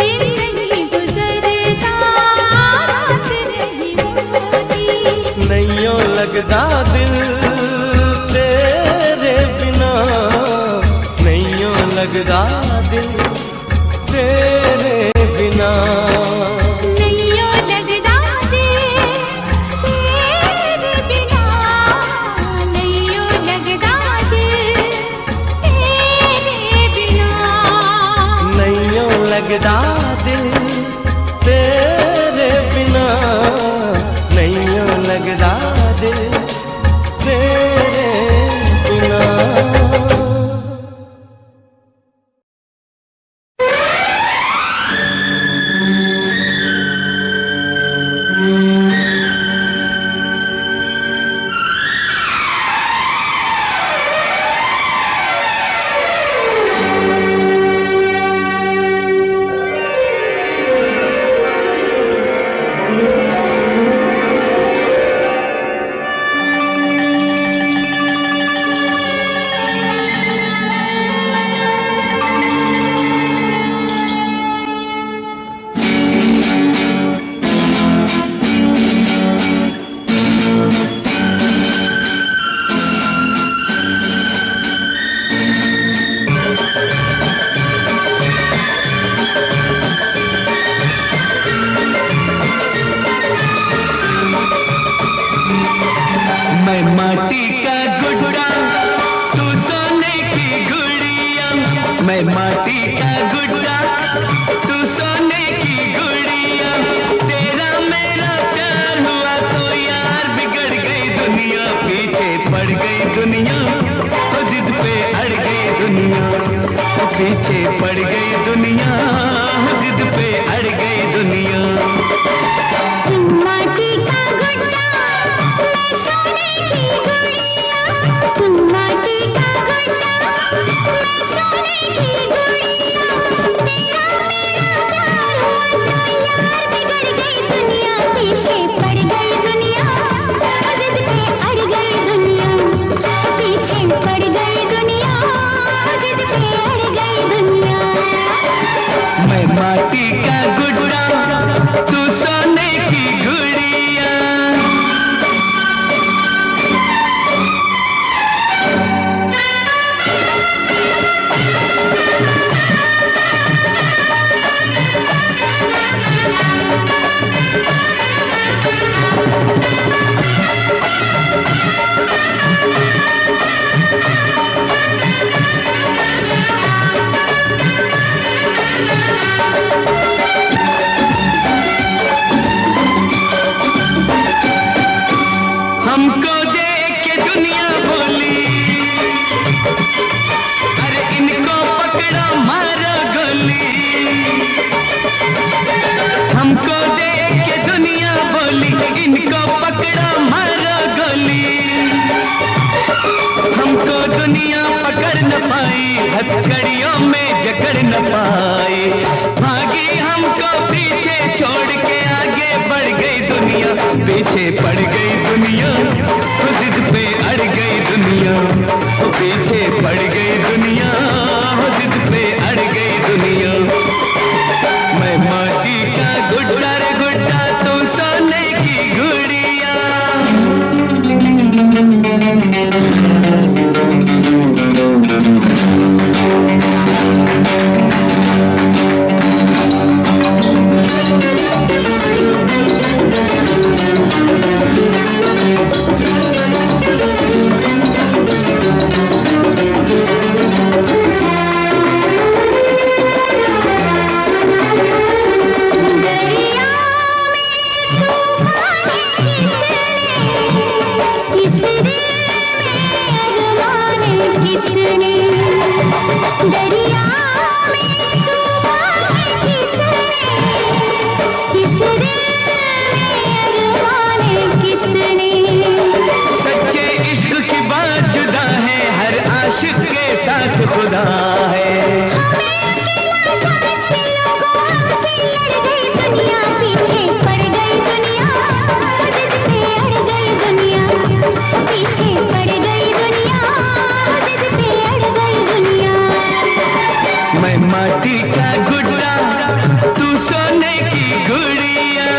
B: दिन नहीं गुजरता रात नहीं होती।
A: नैयों लगदा दिल तेरे बिना, नैयों लगदा दिल तेरे बिना।
B: नैयों लगदा दिल तेरे बिना, नैयों लगदा दिल तेरे बिना।
A: नैयों लगदा दिल तेरे बिना, नैयों लगदा दिल तेरे बिना।
F: मैं माटी का गुड्डा तू सोने की गुड़िया, मैं माटी का गुड्डा तू सोने की गुड़िया। तेरा मेरा प्यार हुआ तो यार बिगड़ गई दुनिया, पीछे पड़ गई दुनिया, तो जिद पे अड़ गई दुनिया, पीछे पड़ गई दुनिया, जिद पे अड़ गई दुनिया।
B: माटी का गुड्डा मैं सोने की गुड़िया, तुम माटी का गुड्डा मैं सोने की गुड़िया। तेरा मेरा प्यार हुआ तो यार बिगड़ गई दुनिया, पीछे पड़ गई दुनिया, जिद पे अड़ गई दुनिया, पीछे पड़ गई दुनिया, जिद पे अड़ गई दुनिया।
F: मैं माटी का गुड्डा तू सोने की गुड़िया। हमको देख के दुनिया बोली, अरे इनको पकड़ो मारो गोली। हमको देख के दुनिया बोली, इनको पकड़ो मारो गोली। हमको दुनिया पकड़ न पाई, हथकड़ियों में जकड़ न पाई। भागी हमको पीछे छोड़ के आगे बढ़ गई दुनिया, पीछे पड़ गई दुनिया, जिद पे अड़ गई दुनिया, पीछे पड़ गई दुनिया, जिद पे अड़ गई दुनिया। मैं माटी का गुड्डा रे गुड्डा तू सोने की गुड़िया।
B: किस दिल में
F: माटी का गुड्डा तू सोने की गुड़िया।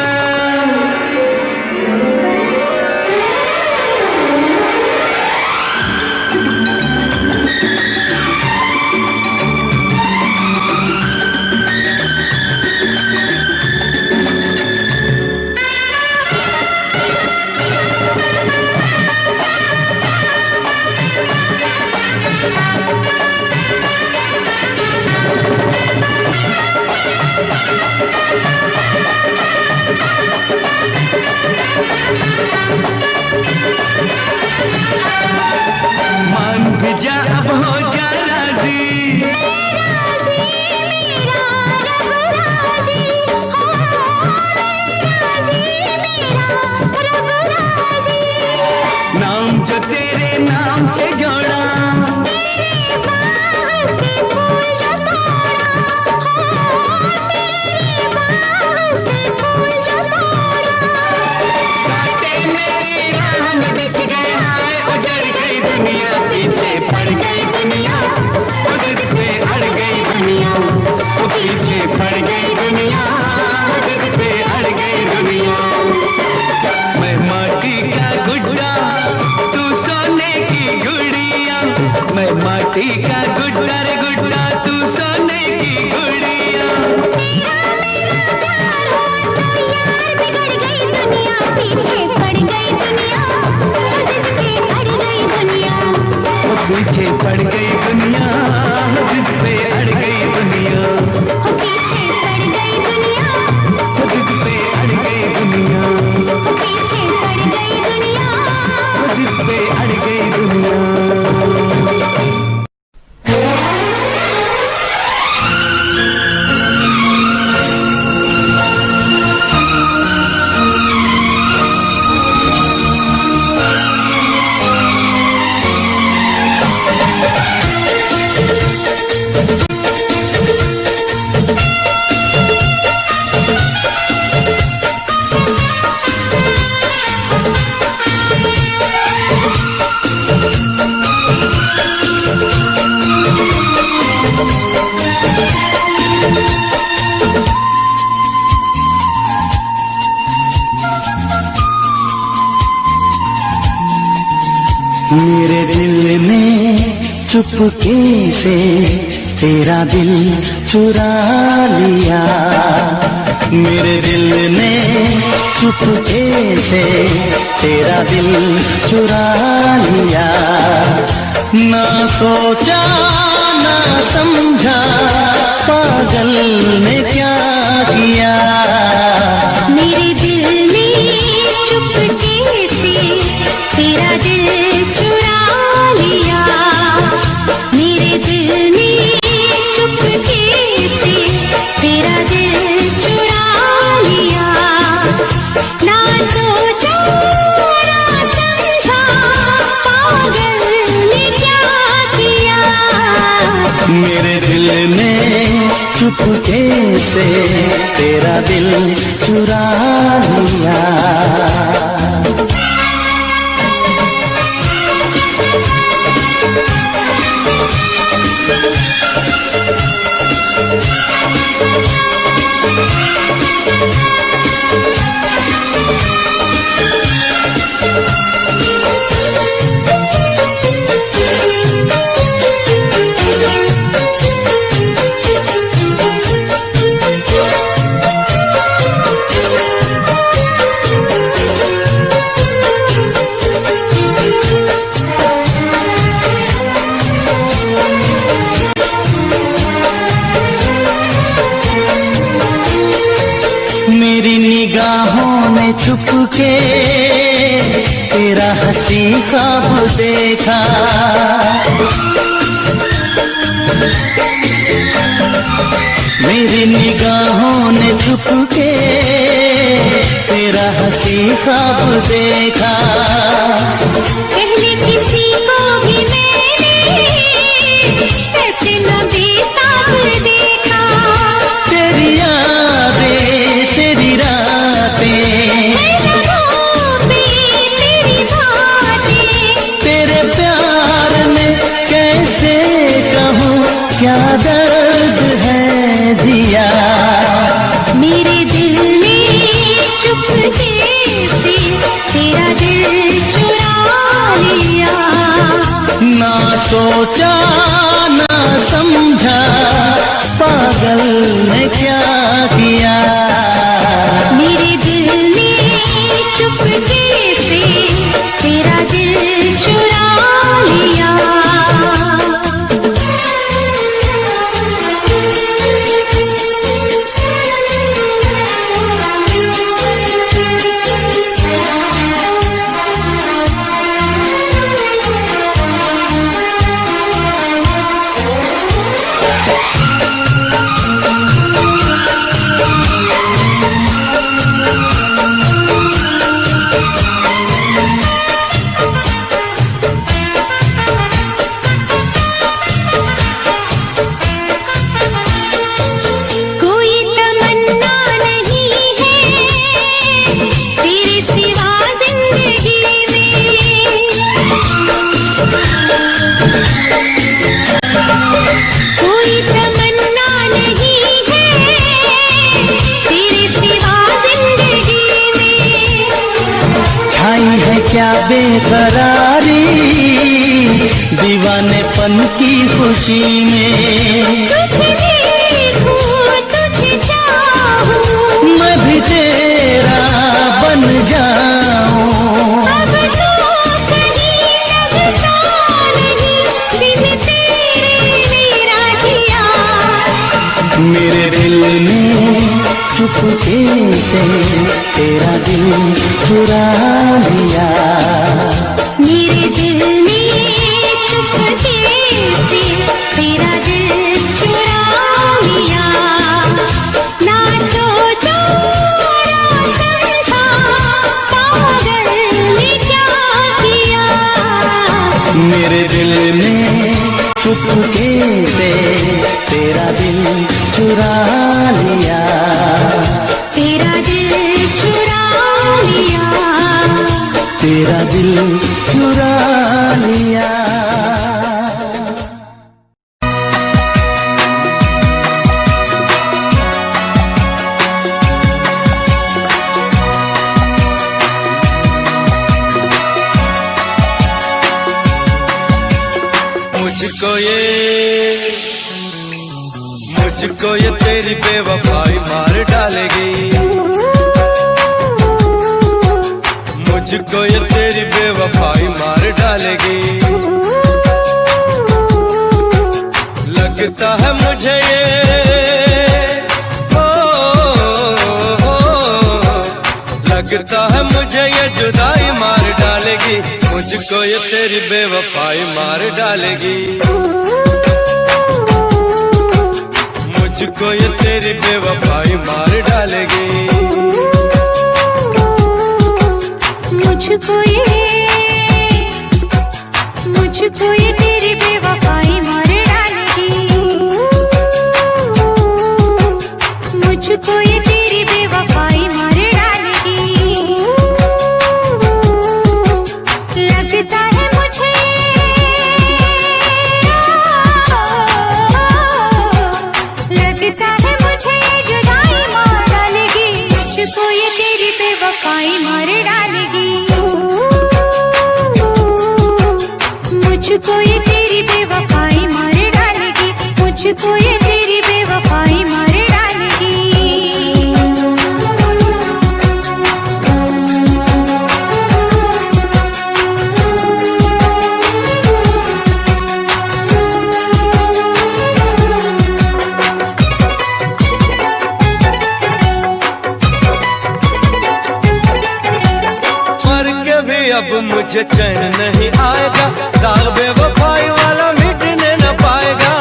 F: मान भी जा अब हो जा राजी, नाम जो तेरे नाम से जोड़ा, कांटे मेरी राह में दिख गए, हाय उजड़ गई दुनिया, पीछे पड़ गई दुनिया, उधर पे अड़ गई दुनिया, वो पीछे पड़ गई दुनिया, उधर पे अड़ गई दुनिया। मैं माटी का गुड्डा तू सोने की गुड़िया, मैं माटी का गुड्डा रे गुड्डा तू सोने की गुड़िया।
B: पीछे पड़ गई दुनिया, जिद पे अड़ गई दुनिया,
F: वो पीछे पड़ गई दुनिया, जिद पे अड़ गई दुनिया,
B: पीछे पड़ गई दुनिया,
F: जिद पे अड़ गई दुनिया,
B: पीछे पड़ गई दुनिया।
F: जिद पे अड़ गई दुनिया।
C: मेरे दिल ने चुपके से तेरा दिल चुरा लिया, मेरे दिल ने चुपके से तेरा दिल चुरा लिया, ना सोचा ना समझा पागल ने क्या किया।
B: मेरे दिल ने चुपके से तेरा दिल चुरा लिया, मेरे दिल ने चुपके से तेरा दिल चुरा लिया, ना सोचा ना समझा पागल ने क्या किया।
C: मेरे दिल ने चुपके से तेरा दिल चुरा लिया। मेरी निगाहों ने छुपके तेरा हंसी ख्वाब देखा, मेरी निगाहों ने छुपके तेरा हंसी ख्वाब देखा।
B: पहले किसी को भी मैंने ऐसे न बेताब देखा,
C: तेरी यादें तेरी रातें
B: तेरी बातें,
C: तेरे प्यार में कैसे कहूँ क्या दर्द है।
F: दिया।
B: मेरे दिल ने चुपके से तेरा दिल चुरा लिया।
F: ना सोचा ना समझा पागल ने क्या किया।
B: मेरे दिल ने चुपके से तेरा दिल चुरा लिया।
F: क्या बेकरारी दीवानेपन की खुशी में।
B: तुझे देखूं तुझे चाहूं
F: मैं भी तेरा बन जाऊं।
B: अब तो कहीं लगता नहीं बिन तेरे मेरा जिया।
F: मेरे दिल ने चुपके से तेरा दिल चुरा लिया।
B: मेरे दिल ने चुपके से तेरा दिल चुरा लिया। ना सोचा ना समझा पागल ने क्या किया।
F: मेरे दिल ने चुपके से तेरा दिल चुरा लिया।
B: तेरा दिल चुरा लिया।
F: तेरा दिल चुरा लिया।
A: मुझको ये तेरी बेवफाई मार डालेगी। मुझको ये तेरी बेवफाई मार डालेगी। लगता है मुझे ये लगता है मुझे ये जुदाई मार डालेगी। मुझको ये तेरी बेवफाई मार डालेगी। मुझको ये तेरी बेवफाई मार डालेगी।
B: मुझको ये तेरी बेवफाई मार डालेगी। मुझको ये तेरी बेवफाई मार डालेगी। लगता है मुझे लगता है मुझे ये जुदाई मार डालेगी। मुझको ये तेरी बेवफाई मार डालेगी। मुझको ये तेरी बेवफाई मार डालेगी। मुझको ये तेरी बेवफाई मार डालेगी।
A: अब मुझे चैन नहीं आएगा। दाग बेवफाई वाला मिटने न पाएगा।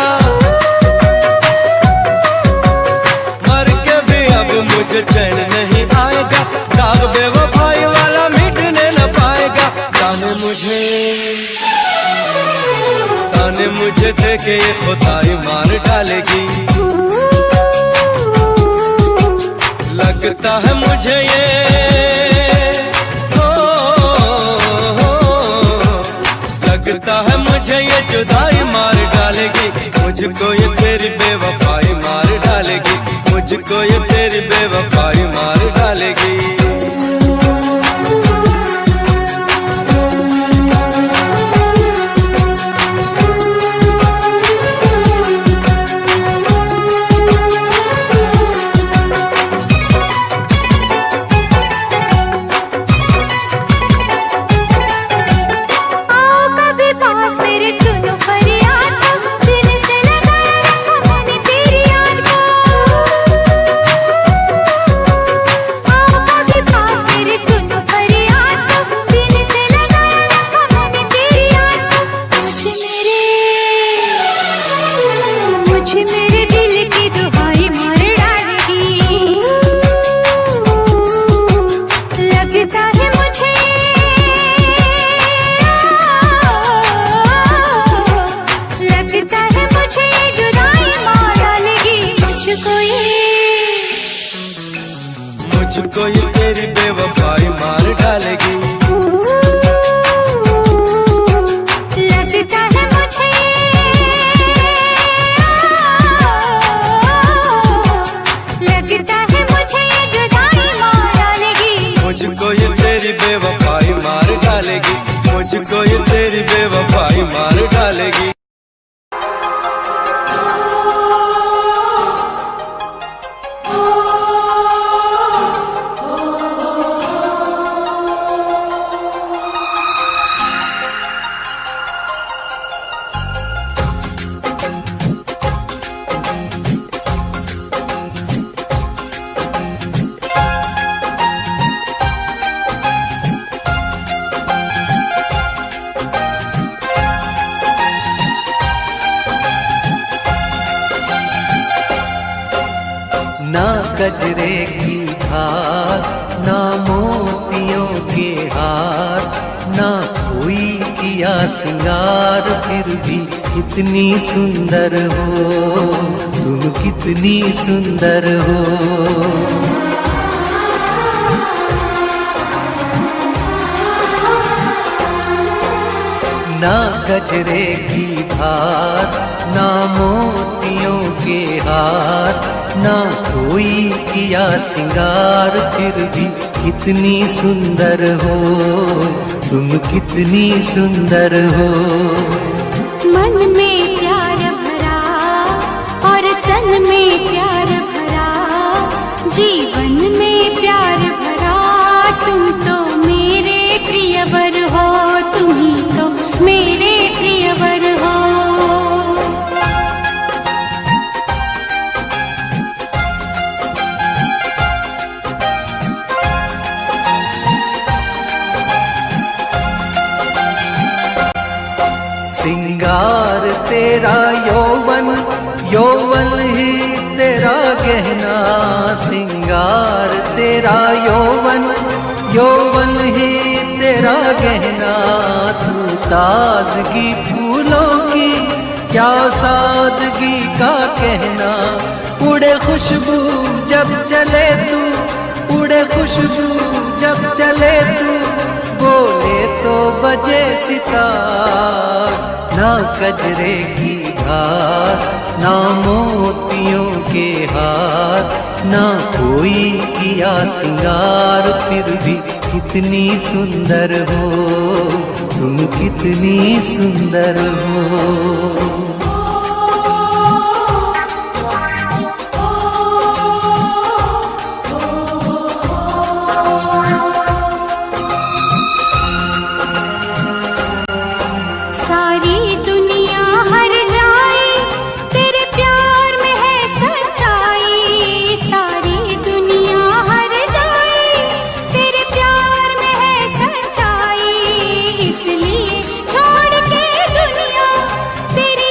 A: मर के भी अब मुझे चैन नहीं आएगा। दाग बेवफाई वाला मिटने न पाएगा। ताने मुझे देके ये खुदाई मार डालेगी। लगता है मुझे ये लगता है मुझे ये जुदाई मार डालेगी। मुझको ये तेरी बेवफाई मार डालेगी, मुझको ये तेरी बेवफाई मार डालेगी। मुझको ये तेरी बेवफाई मार डालेगी।
B: लगता है मुझे, लगता है मुझे ये जुदाई मार डालेगी।
A: मुझको ये तेरी बेवफाई मार डालेगी, मुझको ये तेरी बेवफाई मार डालेगी।
G: ना गजरे की धार, ना मोतियों के हार, ना कोई किया सिंगार, फिर भी कितनी सुंदर हो तुम, कितनी सुंदर हो। ना गजरे की धार, ना मोतियों के हार, ना कोई किया सिंगार, फिर भी कितनी सुंदर हो तुम, कितनी सुंदर हो।
B: मन में प्यार भरा और तन में प्यार भरा, जीवन में प्यार भरा, तुम तो मेरे प्रियवर हो, तुम ही तो मेरे प्रियवर हो।
G: सिंगार तेरा यौवन, यौवन ही तेरा गहना, सिंगार तेरा यौवन, यौवन ही तेरा गहना। तू ताजगी फूलों की, क्या सादगी का कहना। उड़े खुशबू जब चले तू, उड़े खुशबू जब चले तू, बोले तो बजे सितार। ना गजरे की धार, ना मोतियों के हार, ना कोई किया सिंगार, फिर भी कितनी सुंदर हो तुम, कितनी सुंदर हो।
B: सारी दुनिया हर जाए तेरे प्यार में है सच्चाई, सारी दुनिया हर जाए तेरे प्यार में है सच्चाई, इसलिए छोड़ के दुनिया तेरी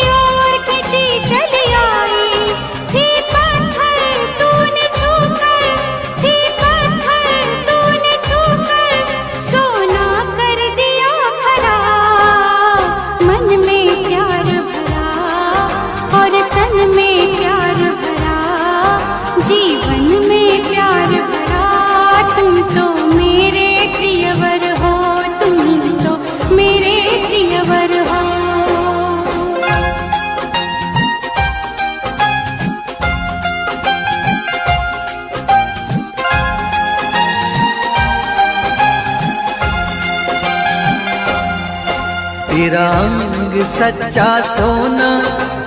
G: तेरा अंग सच्चा सोना,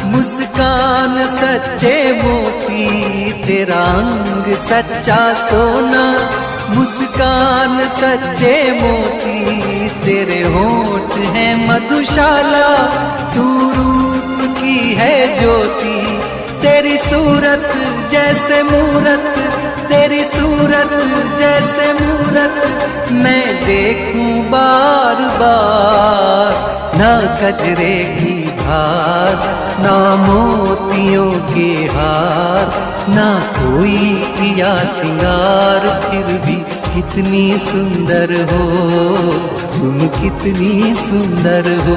G: मुस्कान सच्चे मोती। तेरा अंग सच्चा सोना, मुस्कान सच्चे मोती। तेरे होंठ हैं मधुशाला, तू रूप की है ज्योति। तेरी सूरत जैसे मूरत, तेरी सूरत जैसे मूरत मैं देखूं बार बार। ना गजरे की धार, ना मोतियों के हार, ना कोई किया सिंगार, फिर भी कितनी सुंदर हो तुम, कितनी सुंदर हो।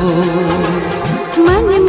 B: मन